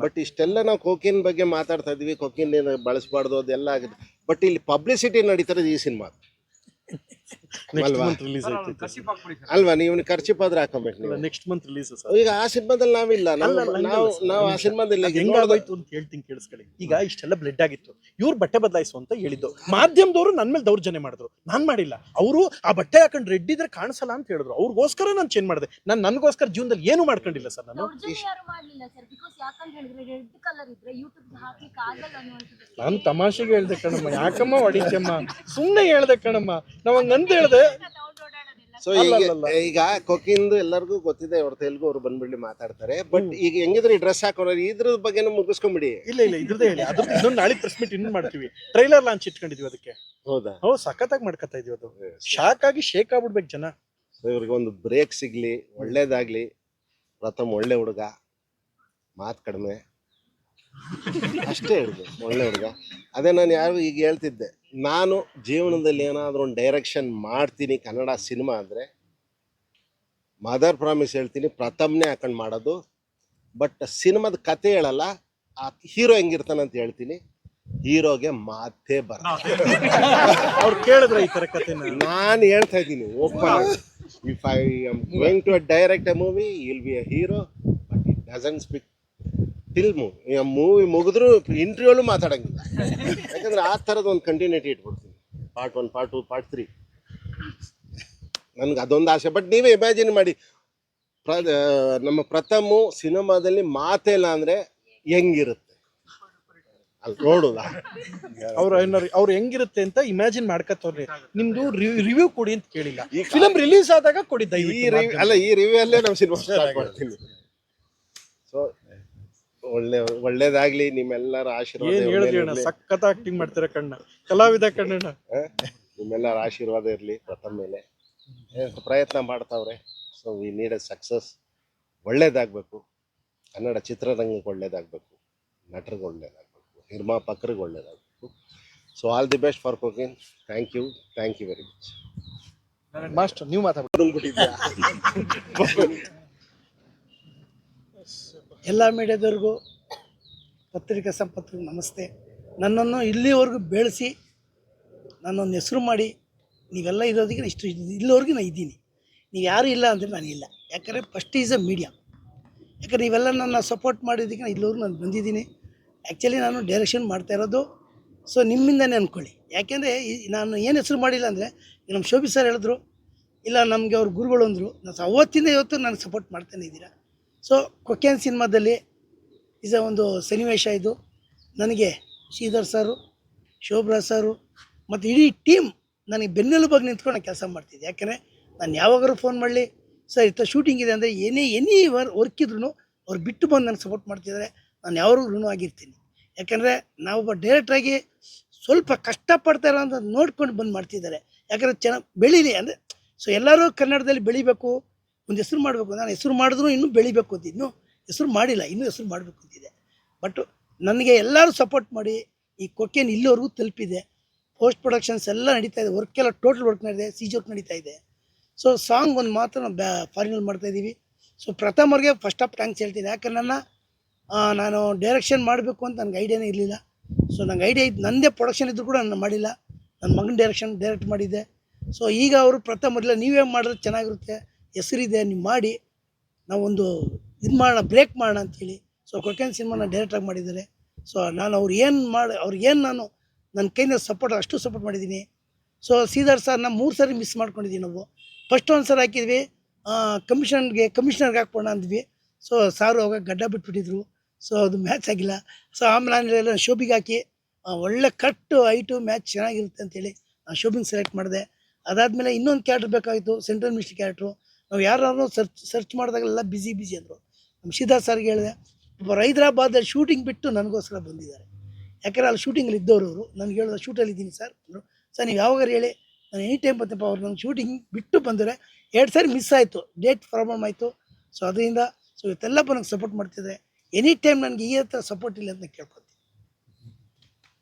ಬಟ್ ಇಷ್ಟೆಲ್ಲ ನಾವು ಕೋಕಿನ್ ಬಗ್ಗೆ ಮಾತಾಡ್ತಾ ಇದ್ವಿ, ಕೋಕಿನ್ ಬಳಸಬಾರ್ದು ಅದೆಲ್ಲ ಆಗಿದೆ. ಬಟ್ ಇಲ್ಲಿ ಪಬ್ಲಿಸಿಟಿ ನಡೀತಾರೆ ಈ ಸಿನಿಮಾ ಅಲ್ವಾ? ಅಲ್ವಾ? ನೀವು ಖರ್ಚಿಪ್ ಆದ್ರೆ ಹಾಕೋಬೇಕು ನೀವು. ನೆಕ್ಸ್ಟ್ ಮಂತ್ ರಿಲೀಸ್ ಈಗ ಆ ಸಿನಿಮಾದಲ್ಲಿ ನಾವಿಲ್ಲ. ನಾವು ಆ ಸಿನಿಮಾದಲ್ಲಿ ಹೆಂಗಾಗೋಯ್ತು ಅಂತ ಹೇಳ್ತೀನಿ ಕೇಳಿಸ್ಕೊಳ್ಳಿ. ಈಗ ಇಷ್ಟೆಲ್ಲ ಬ್ಲಡ್ ಆಗಿತ್ತು, ಇವ್ರು ಬಟ್ಟೆ ಬದಲಾಯಿಸು ಅಂತ ಹೇಳಿದ್ದು. ಮಾಧ್ಯಮದವರು ನನ್ನ ಮೇಲೆ ದೌರ್ಜನ್ಯ ಮಾಡಿದ್ರು, ನಾನ್ ಮಾಡಿಲ್ಲ. ಅವರು ಆ ಬಟ್ಟೆ ಹಾಕೊಂಡು ರೆಡ್ ಇದ್ರೆ ಕಾಣಿಸಲ್ಲ ಅಂತ ಹೇಳಿದ್ರು. ಅವ್ರಿಗೋಸ್ಕರ ನಾನು ಚೇಂಜ್ ಮಾಡಿದೆ. ನಾನು ನನಗೋಸ್ಕರ ಜೀವನದಲ್ಲಿ ಏನು ಮಾಡ್ಕೊಂಡಿಲ್ಲ ಸರ್. ನಾನು ತಮಾಷೆಗೆ ಹೇಳ್ದೆ ಕಣಮ್ಮ, ಯಾಕಮ್ಮ ಹೊಡಿತಮ್ಮ, ಸುಮ್ಮನೆ ಹೇಳ್ದೆ ಕಣಮ್ಮ, ನಾವ್ ಹಂಗಂತ ಹೇಳ್ದೆ. ಸೊ ಈಗ ಕೊಕ್ಕಿಂದು ಎಲ್ಲರಿಗೂ ಗೊತ್ತಿದೆ. ಅವ್ರ ತೆಲುಗು ಅವ್ರು ಬಂದ್ಬಿಡ್ಲಿ ಮಾತಾಡ್ತಾರೆ. ಬಟ್ ಈಗ ಹೆಂಗಿದ್ರೆ ಡ್ರೆಸ್ ಹಾಕೋರು ಇದ್ರ ಬಗ್ಗೆನೂ ಮುಗಿಸ್ಕೊಂಬಿಡಿ. ಇಲ್ಲ ಇದ್ರದೇ ಹೇಳಿ. ಅದ್ರ ಇನ್ನೊಂದು ನಾಳೆ ಪ್ರೆಸ್ ಮೀಟ್ ಇನ್ನೂ ಮಾಡ್ತೀವಿ. ಟ್ರೈಲರ್ ಲಾಂಚ್ ಇಟ್ಕೊಂಡಿದ್ವಿ ಅದಕ್ಕೆ. ಹೌದಾ? ಸಖತ್ತಾಗಿ ಮಾಡ್ಕೊತಾ ಇದೀವಿ. ಅದು ಶಾಕ್ ಆಗಿ ಶೇಕ್ ಆಗ್ಬಿಡ್ಬೇಕು ಜನ. ಸೊ ಇವ್ರಿಗೆ ಒಂದು ಬ್ರೇಕ್ ಸಿಗ್ಲಿ, ಒಳ್ಳೇದಾಗ್ಲಿ. ಪ್ರಥಮ್ ಒಳ್ಳೆ ಹುಡುಗ, ಮಾತು ಕಡಿಮೆ, ಅಷ್ಟೇ ಹೇಳಿದೆ. ಒಳ್ಳೆ ಹುಡುಗ. ಅದೇ ನಾನು ಈಗ ಹೇಳ್ತಿದ್ದೆ, ನಾನು ಜೀವನದಲ್ಲಿ ಏನಾದರೂ ಒಂದು ಡೈರೆಕ್ಷನ್ ಮಾಡ್ತೀನಿ ಕನ್ನಡ ಸಿನಿಮಾ ಅಂದರೆ ಮದರ್ ಪ್ರಾಮಿಸ್ ಹೇಳ್ತೀನಿ, ಪ್ರಥಮ್ನೇ ಹಾಕೊಂಡು ಮಾಡೋದು. ಬಟ್ ಸಿನಿಮಾದ ಕತೆ ಹೇಳಲ್ಲ, ಆ ಹೀರೋ ಹೆಂಗಿರ್ತಾನೆ ಅಂತ ಹೇಳ್ತೀನಿ. ಹೀರೋಗೆ ಮಾತೇ ಬರಲ್ಲ. ಅವ್ರು ಕೇಳಿದ್ರೆ ಈ ತರ ಕತೆ ನಾನು ಹೇಳ್ತಾ ಇದ್ದೀನಿ open. If I am going to direct a movie, will be a hero, but it doesn't speak till movie ಮುಗಿದ್ರು ಇಂಟರ್ವ್ಯೂಲು ಮಾತಾಡಂಗಿಲ್ಲ. ಯಾಕಂದ್ರೆ ಆ ಥರದ ಒಂದು ಕಂಟಿನ್ಯೂಟಿ ಇಟ್ಬಿಡ್ತೀನಿ. Part 1, part 2, part 3. ನನಗೆ ಅದೊಂದು ಆಸೆ. ಬಟ್ ನೀವೇ ಇಮ್ಯಾಜಿನ್ ಮಾಡಿ, ನಮ್ಮ ಪ್ರಥಮು ಸಿನಿಮಾದಲ್ಲಿ ಮಾತೇ ಇಲ್ಲ ಅಂದರೆ ಹೆಂಗಿರುತ್ತೆ ಅಲ್ಲಿ ನೋಡುದ. ಅವ್ರು ಹೆಂಗಿರುತ್ತೆ ಅಂತ ಇಮ್ಯಾಜಿನ್ ಮಾಡ್ಕತ್ತವ್ರಿ. ನಿಮ್ದು ರಿವ್ಯೂ ಕೊಡಿ ಅಂತ ಕೇಳಿಲ್ಲ, ಫಿಲಂ ರಿಲೀಸ್ ಆದಾಗ ಕೊಡಿ ದಯವಿಟ್ಟು. ಅಲ್ಲ, ಈ ರಿವ್ಯೂ ಅಲ್ಲೇ ನಾವು ಸಿನಿಮಾ ಸ್ಟಾರ್ಟ್ ಮಾಡ್ತೀನಿ. ಸೊ ಒಳ್ಳೇದಾಗ್ಲಿ. ನಿಮ್ಮೆಲ್ಲರ ಆಶೀರ್ವಾದ. ಸಖತ್ ಆಕ್ಟಿಂಗ್ ಮಾಡ್ತೀರ ಕಣ್ಣ, ಕಲಾವಿದ ಕಣ್ಣ. ನಿಮ್ಮೆಲ್ಲರ ಆಶೀರ್ವಾದ ಇರಲಿ ಪ್ರಥಮ್ ಮೇಲೆ. ಪ್ರಯತ್ನ ಮಾಡ್ತಾವ್ರೆ. So we need a success. ಒಳ್ಳೇದಾಗಬೇಕು, ಕನ್ನಡ ಚಿತ್ರರಂಗಕ್ಕೆ ಒಳ್ಳೇದಾಗಬೇಕು, ನಟರಿಗೆ ಒಳ್ಳೇದಾಗಬೇಕು, ನಿರ್ಮಾಪಕರಿಗೆ ಒಳ್ಳೇದಾಗಬೇಕು. So all the best for cooking. Thank you very much. Master ನೀವು ಮಾತಾಡ್ಬಿಟ್ಟಿದ್ದೀರಾ. ಎಲ್ಲ ಮೀಡಿಯಾದವ್ರಿಗೂ, ಪತ್ರಿಕಾ ಸಂಪತ್ತಿಗೂ ನಮಸ್ತೆ. ನನ್ನನ್ನು ಇಲ್ಲಿವರೆಗೂ ಬೆಳೆಸಿ ನನ್ನೊಂದು ಹೆಸರು ಮಾಡಿ ನೀವೆಲ್ಲ ಇರೋದಕ್ಕೆ ಇಲ್ಲಿವರೆಗೂ ನಾನು ಇದ್ದೀನಿ. ನೀವು ಯಾರು ಇಲ್ಲ ಅಂದರೆ ನಾನು ಇಲ್ಲ. ಯಾಕಂದರೆ ಫಸ್ಟ್ ಈಸ್ ಅ ಮೀಡಿಯಾ. ಯಾಕಂದರೆ ನೀವೆಲ್ಲ ನನ್ನ ಸಪೋರ್ಟ್ ಮಾಡಿದ್ದಕ್ಕೆ ನಾನು ಇಲ್ಲಿವರೆಗೂ ನಾನು ಬಂದಿದ್ದೀನಿ. ಆ್ಯಕ್ಚುಲಿ ನಾನು ಡೈರೆಕ್ಷನ್ ಮಾಡ್ತಾ ಇರೋದು ಸೊ ನಿಮ್ಮಿಂದನೇ ಅಂದ್ಕೊಳ್ಳಿ. ಯಾಕೆಂದರೆ ನಾನು ಏನು ಹೆಸರು ಮಾಡಿಲ್ಲ ಅಂದರೆ, ನಮ್ಮ ಶೋಭಿ ಸರ್ ಹೇಳಿದ್ರು, ಇಲ್ಲ ನಮಗೆ ಅವ್ರ ಗುರುಗಳು ಅಂದರು. ನಾನು ಅವತ್ತಿಂದ ಇವತ್ತು ನನಗೆ ಸಪೋರ್ಟ್ ಮಾಡ್ತಾನೆ ಇದ್ದೀರಾ. ಸೊ ಕೊಕ್ಕೇನ್ ಸಿನಿಮಾದಲ್ಲಿ ಒಂದು ಸನ್ನಿವೇಶ ಇದು. ನನಗೆ ಶ್ರೀಧರ್ ಸಾರು, ಶೋಭ್ರಾ ಸಾರು ಮತ್ತು ಇಡೀ ಟೀಮ್ ನನಗೆ ಬೆನ್ನೆಲುಬಾಗಿ ನಿಂತ್ಕೊಂಡು ನಾನು ಕೆಲಸ ಮಾಡ್ತಿದ್ದೆ. ಯಾಕೆಂದರೆ ನಾನು ಯಾವಾಗಾದ್ರೂ ಫೋನ್ ಮಾಡಲಿ, ಸರ್ ಇಂಥ ಶೂಟಿಂಗ್ ಇದೆ ಅಂದರೆ ಎನಿ ವರ್ಕ್ ಇದ್ರೂ ಅವ್ರು ಬಿಟ್ಟು ಬಂದು ನನಗೆ ಸಪೋರ್ಟ್ ಮಾಡ್ತಿದ್ದಾರೆ. ನಾನು ಯಾವಾಗೂ ಋಣವಾಗಿರ್ತೀನಿ. ಯಾಕೆಂದರೆ ನಾವೊಬ್ಬ ಡೈರೆಕ್ಟ್ರಾಗಿ ಸ್ವಲ್ಪ ಕಷ್ಟಪಡ್ತಾ ಇರೋ ಅಂತ ನೋಡ್ಕೊಂಡು ಬಂದು ಮಾಡ್ತಿದ್ದಾರೆ. ಯಾಕಂದರೆ ಚೆನ್ನಾಗಿ ಬೆಳೀಲಿ ಅಂದರೆ. ಸೊ ಎಲ್ಲರೂ ಕನ್ನಡದಲ್ಲಿ ಬೆಳಿಬೇಕು, ಒಂದು ಹೆಸರು ಮಾಡಬೇಕು. ನಾನು ಹೆಸರು ಮಾಡಿದ್ರು ಇನ್ನೂ ಬೆಳಿಬೇಕು ಅಂತ, ಇನ್ನೂ ಹೆಸರು ಮಾಡಿಲ್ಲ, ಇನ್ನೂ ಹೆಸರು ಮಾಡಬೇಕು ಅಂತಿದೆ. ಬಟ್ ನನಗೆ ಎಲ್ಲರೂ ಸಪೋರ್ಟ್ ಮಾಡಿ ಈ ಕೊಕ್ಕೇನ್ ಇಲ್ಲಿವರೆಗೂ ತಲುಪಿದೆ. ಪೋಸ್ಟ್ ಪ್ರೊಡಕ್ಷನ್ಸ್ ಎಲ್ಲ ನಡೀತಾ ಇದೆ, ವರ್ಕೆಲ್ಲ ಟೋಟಲ್ ವರ್ಕ್ ನಡೀತಾ ಇದೆ, CG ವರ್ಕ್ ನಡೀತಾ ಇದೆ. ಸೊ ಸಾಂಗ್ ಒಂದು ಮಾತ್ರ ನಾವು ಫಾರಿನಲ್ಲಿ ಮಾಡ್ತಾಯಿದ್ದೀವಿ. ಸೊ ಪ್ರಥಮ್ ಅವ್ರಿಗೆ ಫಸ್ಟ್ ಆಫ್ ಥ್ಯಾಂಕ್ಸ್ ಹೇಳ್ತೀನಿ. ಯಾಕಂದ್ರೆ ನಾನು ಡೈರೆಕ್ಷನ್ ಮಾಡಬೇಕು ಅಂತ ನನಗೆ ಐಡಿಯಾನೇ ಇರಲಿಲ್ಲ. ಸೊ ನಂಗೆ ಐಡಿಯಾ ಇದ್ದು ನನ್ನದೇ ಪ್ರೊಡಕ್ಷನ್ ಇದ್ದರೂ ಕೂಡ ನಾನು ಮಾಡಿಲ್ಲ. ನನ್ನ ಮಗನ ಡೈರೆಕ್ಟ್ ಮಾಡಿದ್ದೆ. ಸೊ ಈಗ ಅವರು ಪ್ರಥಮ್ ಇಲ್ಲ ನೀವೇ ಮಾಡಿದ್ರೆ ಚೆನ್ನಾಗಿರುತ್ತೆ, ಹೆಸರಿದೆ, ನೀವು ಮಾಡಿ, ನಾವೊಂದು ಇದು ಮಾಡೋಣ, ಬ್ರೇಕ್ ಮಾಡೋಣ ಅಂತೇಳಿ. ಸೊ ಕೊಕೆನ್ ಸಿನಿಮಾನ ಡೈರೆಕ್ಟಾಗಿ ಮಾಡಿದ್ದಾರೆ. ಸೊ ನಾನು ಅವ್ರಿಗೇನು ನಾನು ನನ್ನ ಕೈಯಿಂದ ಅಷ್ಟು ಸಪೋರ್ಟ್ ಮಾಡಿದ್ದೀನಿ. ಸೊ ಶ್ರೀಧರ್ ಸರ್ನ 3 ಸರಿ ಮಿಸ್ ಮಾಡ್ಕೊಂಡಿದ್ದೀವಿ ನಾವು. ಫಸ್ಟ್ ಒಂದು ಸರಿ ಹಾಕಿದ್ವಿ, ಕಮಿಷನರ್ಗೆ ಹಾಕ್ಬೋಣ ಅಂದ್ವಿ. ಸೊ ಸಾರು ಅವಾಗ ಗಡ್ಡ ಬಿಟ್ಬಿಟ್ಟಿದ್ರು. ಸೊ ಅದು ಮ್ಯಾಚ್ ಆಗಿಲ್ಲ. ಸೊ ಆಮೇಲೆ ಶೋಭಿಗೆ ಹಾಕಿ ಒಳ್ಳೆ ಹೈಟು ಮ್ಯಾಚ್ ಚೆನ್ನಾಗಿರುತ್ತೆ ಅಂತೇಳಿ ಶೋಭಿಂಗ್ ಸೆಲೆಕ್ಟ್ ಮಾಡಿದೆ. ಅದಾದಮೇಲೆ ಇನ್ನೊಂದು ಕ್ಯಾರೆಕ್ಟರ್ ಬೇಕಾಗಿತ್ತು, ಸೆಂಟ್ರಲ್ ಮಿನಿಸ್ಟ್ರಿ ಕ್ಯಾರೆಕ್ಟ್ರು. ನಾವು ಯಾರು ಸರ್ಚ್ ಮಾಡಿದಾಗೆಲ್ಲ ಬಿಸಿ ಅಂದರು. ನಮ್ಮ ಶ್ರೀಧರ್ ಸರ್ಗೆ ಹೇಳಿದೆ, ಒಬ್ಬರು ಹೈದ್ರಾಬಾದಲ್ಲಿ ಶೂಟಿಂಗ್ ಬಿಟ್ಟು ನನಗೋಸ್ಕರ ಬಂದಿದ್ದಾರೆ. ಯಾಕಂದರೆ ಅಲ್ಲಿ ಶೂಟಿಂಗಲ್ಲಿ ಇದ್ದವರು ಅವರು. ನನಗೆ ಹೇಳಿದ ಶೂಟಲ್ಲಿ ಇದ್ದೀನಿ ಸರ್ ಅಂದರು. ಸರ್ ನೀವು ಯಾವಾಗಾರು ಹೇಳಿ, ನಾನು ಎನಿ ಟೈಮ್ ಬರ್ತಪ್ಪ. ಅವ್ರು ನನ್ನ ಶೂಟಿಂಗ್ ಬಿಟ್ಟು ಬಂದರೆ 2 ಸಾರಿ ಮಿಸ್ ಆಯಿತು, ಡೇಟ್ ಪ್ರಾಬ್ಲಮ್ ಆಯಿತು. ಸೊ ಅದರಿಂದ ಇವತ್ತೆಲ್ಲ ನನಗೆ ಸಪೋರ್ಟ್ ಮಾಡ್ತಿದ್ದಾರೆ. ಎನಿ ಟೈಮ್ ನನಗೆ ಈ ಥರ ಸಪೋರ್ಟ್ ಇಲ್ಲ ಅಂತ ಕೇಳ್ಕೊತೀನಿ.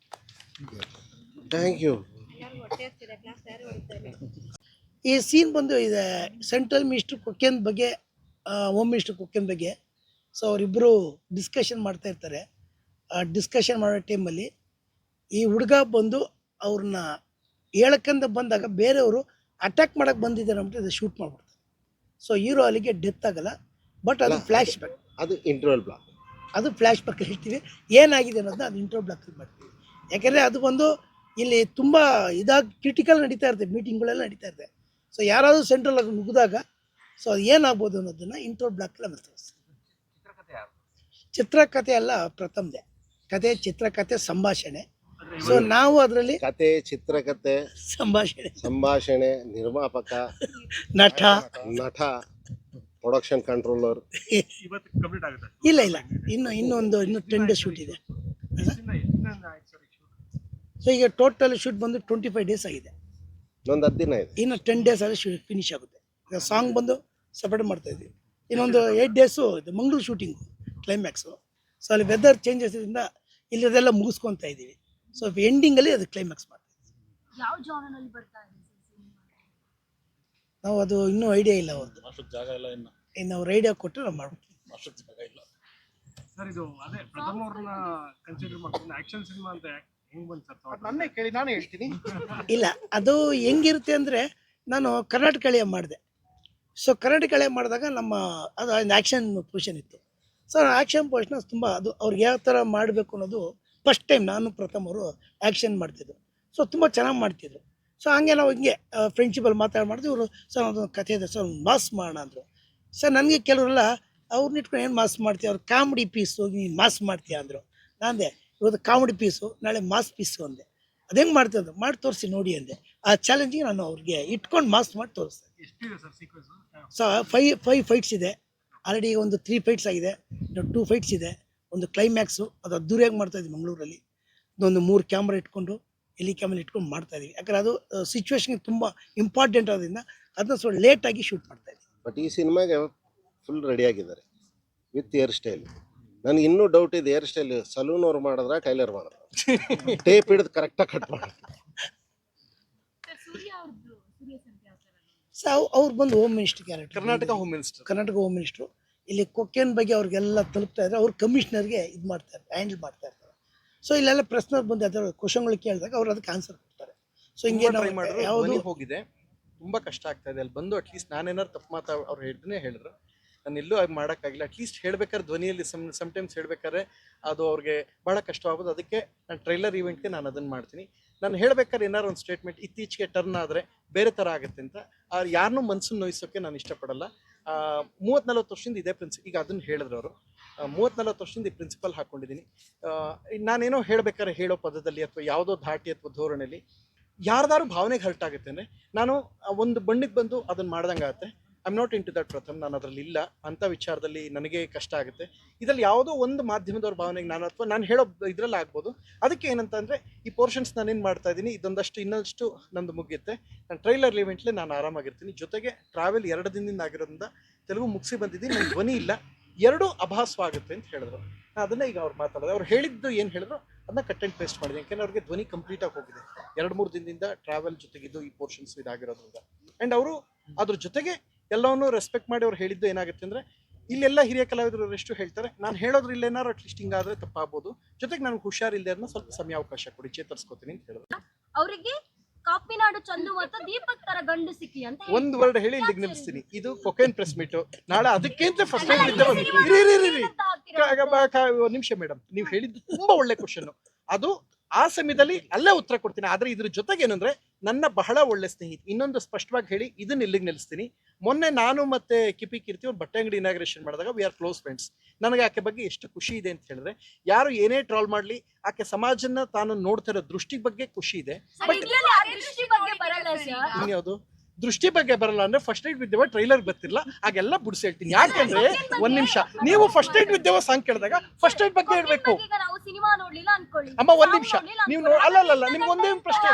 Thank you. ಈ ಸೀನ್ ಬಂದು ಇದೆ ಸೆಂಟ್ರಲ್ ಮಿನಿಸ್ಟ್ರ್ ಕೊಕೆನ್ ಬಗ್ಗೆ, ಹೋಮ್ ಮಿನಿಸ್ಟ್ರ್ ಕೊಕೆನ್ ಬಗ್ಗೆ. ಸೊ ಅವರಿಬ್ಬರು ಡಿಸ್ಕಷನ್ ಮಾಡ್ತಾ ಇರ್ತಾರೆ. ಆ ಡಿಸ್ಕಷನ್ ಮಾಡೋ ಟೈಮಲ್ಲಿ ಈ ಹುಡುಗ ಬಂದು ಅವ್ರನ್ನ ಹೇಳಕ್ಕಂತ ಬಂದಾಗ ಬೇರೆಯವರು ಅಟ್ಯಾಕ್ ಮಾಡೋಕ್ಕೆ ಬಂದಿದ್ದಾರೆ ಅಂದ್ಬಿಟ್ಟು ಶೂಟ್ ಮಾಡ್ಬಿಡ್ತಾರೆ. ಸೊ ಹೀರೋ ಅಲ್ಲಿಗೆ ಡೆತ್ ಆಗಲ್ಲ, ಬಟ್ ಅದು ಫ್ಲ್ಯಾಶ್ ಬ್ಯಾಕ್, ಅದು ಇಂಟರ್ವಲ್ ಬ್ಲಾಕ್. ಅದು ಫ್ಲ್ಯಾಶ್ ಬ್ಯಾಕ್ ಹೇಳ್ತೀವಿ. ಏನಾಗಿದೆ ಅನ್ನೋದನ್ನ ಅದು ಇಂಟರ್ವಲ್ ಬ್ಲಾಕಲ್ಲಿ ಮಾಡ್ತೀವಿ. ಯಾಕೆಂದರೆ ಅದು ಬಂದು ಇಲ್ಲಿ ತುಂಬ ಕ್ರಿಟಿಕಲ್ ನಡೀತಾ ಇರ್ತದೆ, ಮೀಟಿಂಗ್ಗಳೆಲ್ಲ ನಡೀತಾ ಇರ್ತದೆ. ಸೊ ಯಾರಾದರೂ ಸೆಂಟ್ರಲ್ ಆಗಿ ನುಗ್ಗಿದಾಗ ಸೊ ಅದು ಏನಾಗ್ಬೋದು ಅನ್ನೋದನ್ನು ಇಂಟರ್ವಲ್ ಬ್ಲಾಕಲ್ಲಿ ಆಮೇಲೆ ತೋರಿಸ್ತೀವಿ. ಚಿತ್ರಕಥೆ ಅಲ್ಲ, ಪ್ರಥಮ್ದೆ ಕತೆ, ಚಿತ್ರಕಥೆ, ಸಂಭಾಷಣೆ. ಸೊ ನಾವು ಅದರಲ್ಲಿ ಕತೆ, ಚಿತ್ರಕಥೆ, ಸಂಭಾಷಣೆ, ನಿರ್ಮಾಪಕ, ನಟ, ಪ್ರೊಡಕ್ಷನ್ ಕಂಟ್ರೋಲರ್. ಇಲ್ಲ ಇನ್ನು 10 ಡೇಸ್ ಶೂಟ್ ಇದೆ. ಸೊ ಈಗ ಟೋಟಲ್ ಶೂಟ್ ಬಂದು 25 ಡೇಸ್ ಆಗಿದೆ. ಇನ್ನೊಂದು 10 ದಿನ ಇದೆ. ಇನ್ನು 10 ಡೇಸ್ ಅಲ್ಲಿ ಫಿನಿಶ್ ಆಗುತ್ತೆ. ಈಗ ಸಾಂಗ್ ಬಂದು ಸಪರೇಟ್ ಮಾಡ್ತಾ ಇದ್ವಿ. ಇನ್ನೊಂದು 8 ಡೇಸು ಇದು ಮಂಗಳೂರು ಶೂಟಿಂಗು ಕ್ಲೈಮ್ಯಾಕ್ಸು. ಸೊ ಅಲ್ಲಿ ವೆದರ್ ಚೇಂಜಸ್ ಇಂದ ಇಲ್ಲದೆಲ್ಲ ಮುಗಿಸ್ಕೊತಾ ಇದ್ದೀವಿ. ಸೊ ಎಂಡಿಂಗಲ್ಲಿ ಅದು ಕ್ಲೈಮ್ಯಾಕ್ಸ್ ಮಾಡ್ತೀವಿ. ನಾವು ಅದು ಇನ್ನೂ ಐಡಿಯಾ ಇಲ್ಲ ಅವ್ರದ್ದು. ಇನ್ನು ಅವ್ರು ಐಡಿಯಾ ಕೊಟ್ಟರೆ ನಾವು ಮಾಡ್ಬಿಡ್ತೀವಿ. ಸರ್ ಇದು ಅದೇ ಪ್ರಥಮ್ ಅವ್ರನ್ನ ಕನ್ಸಿಡರ್ ಮಾಡ್ಕೊಂಡು ಆಕ್ಷನ್ ಸಿನಿಮಾ ಅಂತ ಹೆಂಗ್ ಬಂತು ಸರ್? ನನ್ನೇ ಕೇಳಿ ನಾನು ಹೇಳ್ತೀನಿ. ಇಲ್ಲ, ಅದು ಹೆಂಗಿರುತ್ತೆ ಅಂದರೆ, ನಾನು ಕರ್ನಾಟಕ ಕಳೆಯ ಮಾಡಿದೆ. ಸೊ ಕರ್ನಾಟಕ ಕಳೆಯ ಮಾಡಿದಾಗ ಅದು ಆ್ಯಕ್ಷನ್ ಪೊಸಿಷನ್ ಇತ್ತು. ಸೊ ಆ್ಯಕ್ಷನ್ ಪೊಸಿಷನ್ ತುಂಬ ಅದು ಅವ್ರಿಗೆ ಯಾವ ಥರ ಮಾಡಬೇಕು ಅನ್ನೋದು ಫಸ್ಟ್ ಟೈಮ್ ನಾನು ಪ್ರಥಮ್ ಅವರು ಆ್ಯಕ್ಷನ್ ಮಾಡ್ತಿದ್ರು. ಸೊ ತುಂಬ ಚೆನ್ನಾಗಿ ಮಾಡ್ತಿದ್ರು. ಸೊ ಹಂಗೆ ನಾವು ಹಿಂಗೆ ಫ್ರೆಂಡ್ಶಿಪ್ಪಲ್ಲಿ ಮಾಡಿದ್ವಿ. ಇವರು ಸರ್ ಅದೊಂದು ಕಥೆ ಇದೆ ಸರ್, ಒಂದು ಮಾಸ್ ಮಾಡೋಣ ಅಂದರು. ಸರ್ ನನಗೆ ಕೆಲವರೆಲ್ಲ ಅವ್ರನ್ನ ಇಟ್ಕೊಂಡು ಏನು ಮಾಸ್ ಮಾಡ್ತೀಯ, ಅವ್ರು ಕಾಮಿಡಿ ಪೀಸು, ನೀನು ಮಾಸ್ ಮಾಡ್ತೀಯ ಅಂದರು. ನಾನಂದೆ ಇವತ್ತು ಕಾಮಿಡಿ ಪೀಸು, ನಾಳೆ ಮಾಸ್ ಪೀಸು ಅಂದೆ. ಅದು ಹೆಂಗೆ ಮಾಡ್ತೀವಿ ಅಂದರು. ಮಾಡಿ ತೋರಿಸಿ ನೋಡಿ ಅಂದೆ. ಆ ಚಾಲೆಂಜಿಗೆ ನಾನು ಅವ್ರಿಗೆ ಇಟ್ಕೊಂಡು ಮಾಸ್ ಮಾಡಿ ತೋರಿಸ್ದೆ. ಸೊ 5 ಫೈಟ್ಸ್ ಇದೆ ಆಲ್ರೆಡಿ. ಒಂದು 3 ಫೈಟ್ಸ್ ಆಗಿದೆ, 2 ಫೈಟ್ಸ್ ಇದೆ, ಒಂದು ಕ್ಲೈಮ್ಯಾಕ್ಸು. ಅದು ಅದ್ದೂರಿಯಾಗಿ ಮಾಡ್ತಾಯಿದ್ವಿ ಮಂಗಳೂರಲ್ಲಿ. ಇದೊಂದು 3 ಕ್ಯಾಮ್ರಾ ಇಟ್ಕೊಂಡು, ಕ್ಯಾಮ್ರಾ ಇಟ್ಕೊಂಡು ಮಾಡ್ತಾಯಿದ್ವಿ. ಯಾಕಂದರೆ ಅದು ಸಿಚುವೇಶನ್ಗೆ ತುಂಬ ಇಂಪಾರ್ಟೆಂಟ್ ಆದ್ರಿಂದ ಅದನ್ನ ಸ್ವಲ್ಪ ಲೇಟಾಗಿ ಶೂಟ್ ಮಾಡ್ತಾಯಿದ್ವಿ. ಬಟ್ ಈ ಸಿನಿಮಾಗೆ ಫುಲ್ ರೆಡಿ ಆಗಿದ್ದಾರೆ ವಿತ್ ಹೇರ್ ಸ್ಟೈಲ್. ನನಗೆ ಇನ್ನೂ ಡೌಟ್ ಇದೆ, ಹೇರ್ ಸ್ಟೈಲ್ ಸಲೂನ್ ಅವ್ರು ಮಾಡಿದ್ರ ಟೈಲರ್ ಮಾಡಿದ್ರ? ಟೇಪ್ ಹಿಡಿದು ಕರೆಕ್ಟಾಗಿ ಕಟ್ ಮಾಡಿ. ಸೊ ಅವ್ರು ಬಂದು home minister character, Karnataka home minister. ಇಲ್ಲಿ ಕೊಕೆನ್ ಬಗ್ಗೆ ಅವ್ರಿಗೆಲ್ಲ ತಲುಪ್ತಾ ಇದ್ದಾರೆ. ಅವ್ರು ಕಮಿಷನರ್ಗೆ ಇದು ಮಾಡ್ತಾರೆ, ಹ್ಯಾಂಡಲ್ ಮಾಡ್ತಾ ಇರ್ತಾರೆ. ಸೊ ಇಲ್ಲೆಲ್ಲ ಪ್ರಶ್ನೆ ಬಂದು ಅದರ ಕ್ವಶನ್ಗಳು ಕೇಳಿದಾಗ ಅವ್ರು ಅದಕ್ಕೆ ಆನ್ಸರ್ ಕೊಡ್ತಾರೆ. ಸೊ ಹಿಂಗೆ ಯಾವುದು ಹೋಗಿದೆ, ತುಂಬಾ ಕಷ್ಟ ಆಗ್ತಾ ಇದೆ. ಅಲ್ಲಿ ಬಂದು ಅಟ್ಲೀಸ್ಟ್ ನಾನೇನಾರು ತಪ್ಪು ಮಾತಾ ಅವ್ರು ಹೇಳಿದ್ರು, ನಾನು ಎಲ್ಲೂ ಆಗಿ ಮಾಡೋಕ್ಕಾಗಿಲ್ಲ. ಅಟ್ಲೀಸ್ಟ್ ಹೇಳ್ಬೇಕಾದ್ರೆ ಧ್ವನಿಯಲ್ಲಿ ಸಮ್ಟೈಮ್ಸ್ ಹೇಳ್ಬೇಕಾದ್ರೆ ಅದು ಅವ್ರಿಗೆ ಭಾಳ ಕಷ್ಟವಾಗೋದು. ಅದಕ್ಕೆ ನಾನು ಟ್ರೈಲರ್ ಈವೆಂಟ್ಗೆ ನಾನು ಅದನ್ನು ಮಾಡ್ತೀನಿ. ನಾನು ಹೇಳ್ಬೇಕಾದ್ರೆ ಏನಾರು ಒಂದು ಸ್ಟೇಟ್ಮೆಂಟ್ ಇತ್ತೀಚೆಗೆ ಟರ್ನ್ ಆದರೆ ಬೇರೆ ಥರ ಆಗುತ್ತೆ ಅಂತ ಯಾರನ್ನೂ ಮನಸ್ಸನ್ನು ನೋಯಿಸೋಕ್ಕೆ ನಾನು ಇಷ್ಟಪಡಲ್ಲ. 30-40 ವರ್ಷದಿಂದ ಇದೇ ಪ್ರಿನ್ಸಿಪಲ್. ಈಗ ಅದನ್ನು ಹೇಳಿದ್ರು ಅವರು, 30-40 ವರ್ಷದಿಂದ ಈ ಪ್ರಿನ್ಸಿಪಲ್ ಹಾಕ್ಕೊಂಡಿದ್ದೀನಿ. ನಾನೇನೋ ಹೇಳ್ಬೇಕಾದ್ರೆ ಹೇಳೋ ಪದದಲ್ಲಿ ಅಥವಾ ಯಾವುದೋ ಧಾಟಿ ಅಥವಾ ಧೋರಣೆಯಲ್ಲಿ ಯಾರ್ದಾರು ಭಾವನೆಗೆ ಹರ್ಟ್ ಆಗುತ್ತೆ ಅಂದರೆ ನಾನು ಒಂದು ಬಣ್ಣಿಗೆ ಬಂದು ಅದನ್ನು ಮಾಡ್ದಂಗೆ ಆಗುತ್ತೆ. I am not into that Pratham, ನಾನು ಅದರಲ್ಲಿ ಇಲ್ಲ. ಅಂಥ ವಿಚಾರದಲ್ಲಿ ನನಗೆ ಕಷ್ಟ ಆಗುತ್ತೆ. ಇದರಲ್ಲಿ ಯಾವುದೋ ಒಂದು ಮಾಧ್ಯಮದವ್ರ ಭಾವನೆಗೆ ನಾನು ಅಥವಾ ನಾನು ಹೇಳೋ ಇದರಲ್ಲಿ ಆಗ್ಬೋದು. ಅದಕ್ಕೆ ಏನಂತ ಅಂದರೆ ಈ ಪೋರ್ಷನ್ಸ್ ನಾನೇನು ಮಾಡ್ತಾ ಇದ್ದೀನಿ, ಇದೊಂದಷ್ಟು ಇನ್ನಷ್ಟು ನಂದು ಮುಗಿಯುತ್ತೆ. ನಾನು ಟ್ರೈಲರ್ ಇವೆಂಟ್ಲೆ ನಾನು ಆರಾಮಾಗಿರ್ತೀನಿ. ಜೊತೆಗೆ ಟ್ರಾವೆಲ್ 2 ದಿನದಿಂದ ಆಗಿರೋದ್ರಿಂದ ತೆಲುಗು ಮುಗಿಸಿ ಬಂದಿದ್ದೀನಿ, ನನ್ನ ಧ್ವನಿ ಇಲ್ಲ, 2 ಅಭಾಸವಾಗುತ್ತೆ ಅಂತ ಹೇಳಿದ್ರು. ನಾನು ಅದನ್ನೇ ಈಗ ಅವ್ರು ಮಾತಾಡೋದು. ಅವ್ರು ಹೇಳಿದ್ದು ಏನು ಹೇಳಿದ್ರು ಅದನ್ನ ಕಟ್ ಆ್ಯಂಡ್ ಪೇಸ್ಟ್ ಮಾಡಿದೆ. ಯಾಕೆಂದರೆ ಅವ್ರಿಗೆ ಧ್ವನಿ ಕಂಪ್ಲೀಟಾಗಿ ಹೋಗಿದೆ 2-3 ದಿನದಿಂದ ಟ್ರಾವೆಲ್ ಜೊತೆಗಿದ್ದು ಈ ಪೋರ್ಷನ್ಸ್ ಇದಾಗಿರೋದ್ರಿಂದ. ಆ್ಯಂಡ್ ಅವರು ಅದ್ರ ಜೊತೆಗೆ ಎಲ್ಲವನ್ನೂ ರೆಸ್ಪೆಕ್ಟ್ ಮಾಡಿ ಅವ್ರು ಹೇಳಿದ್ದು ಏನಾಗುತ್ತೆ ಅಂದರೆ ಇಲ್ಲೆಲ್ಲ ಹಿರಿಯ ಕಲಾವಿದರು ಎಷ್ಟು ಹೇಳ್ತಾರೆ, ನಾನು ಹೇಳೋದ್ರ ಇಲ್ಲೇನಾರು ಅಟ್ಲೀಸ್ಟ್ ಹಿಂಗಾದ್ರೆ ತಪ್ಪಾಗ್ಬೋದು, ಜೊತೆಗೆ ನನಗೆ ಹುಷಾರಿಲ್ಲದೆ ಅದನ್ನ ಸ್ವಲ್ಪ ಸಮಯ ಅವಕಾಶ ಕೊಡಿ, ಚೇತರಿಸ್ಕೋತೀನಿ ಅಂತ ಹೇಳಿದ್ರು. ಅವರಿಗೆ ಕಾಪಿನಾಡು ಚಂದು ಮತ್ತು ದೀಪಕ್ ತರ ಗಂಡು ಸಿಕ್ಲಿ ಅಂತ ಹೇಳಿ. ಒಂದು ವರ್ಡ್ ಹೇಳಿ ಇಲ್ಲಿಗೆ ನಿಲ್ಲಿಸ್ತೀನಿ. ಇದು ಕೊಕೇನ್ ಪ್ರೆಸ್ ಮೀಟ್, ನಾಳೆ ಅದಕ್ಕಿಂತ ಫಸ್ಟ್ ಟೈಮ್ ಅಲ್ಲ, ಒಂದು ನಿಮಿಷ ಮೇಡಮ್, ನೀವು ಹೇಳಿದ್ದು ತುಂಬಾ ಒಳ್ಳೆ ಕ್ವಶನ್. ಅದು ಆ ಸಮಯದಲ್ಲಿ ಅಲ್ಲೇ ಉತ್ತರ ಕೊಡ್ತೀನಿ. ಆದ್ರೆ ಇದ್ರ ಜೊತೆಗೆ ಏನಂದ್ರೆ ನನ್ನ ಬಹಳ ಒಳ್ಳೆ ಸ್ನೇಹಿತ, ಇನ್ನೊಂದು ಸ್ಪಷ್ಟವಾಗಿ ಹೇಳಿ ಇದನ್ನ ಇಲ್ಲಿಗೆ ನಿಲ್ಲಿಸ್ತೀನಿ. ಮೊನ್ನೆ ನಾನು ಮತ್ತೆ ಕಿಪಿ ಕೀರ್ತಿ ಒಂದು ಬಟ್ಟೆ ಅಂಗಡಿ ಇನಾಗ್ರೇಷನ್ ಮಾಡಿದಾಗ ವಿ ಆರ್ ಕ್ಲೋಸ್ ಫ್ರೆಂಡ್ಸ್. ನನಗೆ ಆಕೆ ಬಗ್ಗೆ ಎಷ್ಟು ಖುಷಿ ಇದೆ ಅಂತ ಹೇಳಿದ್ರೆ, ಯಾರು ಏನೇ ಟ್ರಾಲ್ ಮಾಡ್ಲಿ ಆಕೆ ಸಮಾಜನ ತಾನು ನೋಡ್ತಿರೋ ದೃಷ್ಟಿ ಬಗ್ಗೆ ಖುಷಿ ಇದೆ. ಬಟ್ ಇದ್ರಲ್ಲಿ ಆ ದೃಷ್ಟಿ ಬಗ್ಗೆ ಬರಲ್ಲ ಸರ್. ಇನ್ಯಾವುದು ದೃಷ್ಟಿ ಬಗ್ಗೆ ಬರಲ್ಲ ಅಂದ್ರೆ ಫಸ್ಟ್ ಏಡ್ ವಿದ್ಯವ ಟ್ರೈಲರ್ ಬರ್ತಿಲ್ಲ, ಹಾಗೆಲ್ಲ ಬುಡ್ಸಿ ಹೇಳ್ತೀನಿ. ಯಾಕೆಂದ್ರೆ ಒಂದ್ ನಿಮಿಷ, ನೀವು ಫಸ್ಟ್ ಏಡ್ ವಿದ್ಯವ ಸಾಂಗ್ ಕೇಳಿದಾಗ ಫಸ್ಟ್ ಏಡ್ ಬಗ್ಗೆ ಹೇಳ್ಬೇಕು. ಈಗ ನಾವು ಸಿನಿಮಾ ನೋಡ್ಲಿಲ್ಲ ಅನ್ಕೊಳ್ಳಿ, ಅಮ್ಮ ಒಂದ್ ನಿಮಿಷ, ನೀವು ಅಲ್ಲ ನಿಮ್ಗೆ ಒಂದೇ ಪ್ರಶ್ನೆ,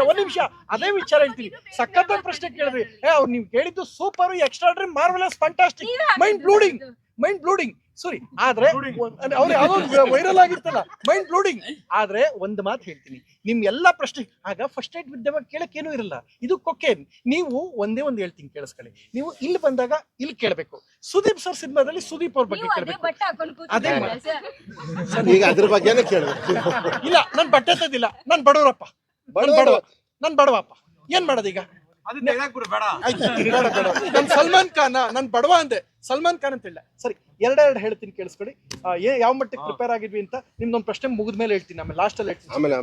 ಒಂದ್ ನಿಮಿಷ ಅದೇ ವಿಚಾರ ಹೇಳ್ತೀನಿ. ಸಖತ್ ಪ್ರಶ್ನೆ ಕೇಳಿದ್ರಿ, ಅವ್ರು ನೀವು ಕೇಳಿದ್ದು super, extraordinary, marvellous, fantastic, mind blowing sorry. ಆದ್ರೆ ಅವ್ರು ಯಾವ್ದೋ ವೈರಲ್ ಆಗಿರ್ತಲ್ಲ, ಮೈಂಡ್ ಬ್ಲೂಡಿಂಗ್. ಆದ್ರೆ ಒಂದು ಮಾತು ಹೇಳ್ತೀನಿ, ನಿಮ್ ಎಲ್ಲಾ ಪ್ರಶ್ನೆ ಆಗ ಫಸ್ಟ್ ಏಡ್ ವಿದ್ಯವಾಗ ಕೇಳಕ್ ಏನೂ ಇರಲ್ಲ, ಇದು ಕೊಕೇನ್. ನೀವು ಒಂದೇ ಒಂದು ಹೇಳ್ತೀನಿ ಕೇಳಿಸ್ಕೊಳ್ಳಿ, ನೀವು ಇಲ್ಲಿ ಬಂದಾಗ ಇಲ್ಲಿ ಕೇಳಬೇಕು. ಸುದೀಪ್ ಸರ್ ಸಿನಿಮಾದಲ್ಲಿ ಸುದೀಪ್ ಅವ್ರ ಬಗ್ಗೆ ನೀವು ಅದೇ ಕೇಳಬೇಕು. ಬಟ್ಟೆ ಹಾಕೊಂಡು ಅದೇ ಕೂತಿದ್ದೀರಲ್ಲ ಸರ್. ಈಗ ಅದ್ರ ಬಗ್ಗೆನೇ ಕೇಳಬೇಕು. ಇಲ್ಲ, ನನ್ ಬಟ್ಟೆ ತದಿಲ್ಲ, ನಾನ್ ಬಡವರಪ್ಪ, ನನ್ ಬಡವಪ್ಪ, ಏನ್ ಮಾಡೋದೀಗ? ಆಯ್ತು, ಬೇಡ. ನಾನ್ ಸಲ್ಮಾನ್ ಖಾನ್, ನಾನ್ ಬಡವ ಅಂದೆ, ಸಲ್ಮಾನ್ ಖಾನ್ ಅಂತ ಇಲ್ಲ. ಸರಿ, ಎರಡೆರಡು ಹೇಳ್ತೀನಿ ಕೇಳಿಸ್ಕೊಡಿ. ಯಾವ ಮಟ್ಟಕ್ಕೆ ಪ್ರಿಪೇರ್ ಆಗಿದ್ವಿ ಅಂತ ನಿಮ್ದೊಂದು ಪ್ರಶ್ನೆ ಮುಗಿದ್ಮೇಲೆ ಹೇಳ್ತೀನಿ, ಆಮೇಲೆ ಲಾಸ್ಟ್ ಅಲ್ಲಿ ಹೇಳ್ತೀನಿ. ಆಮೇಲೆ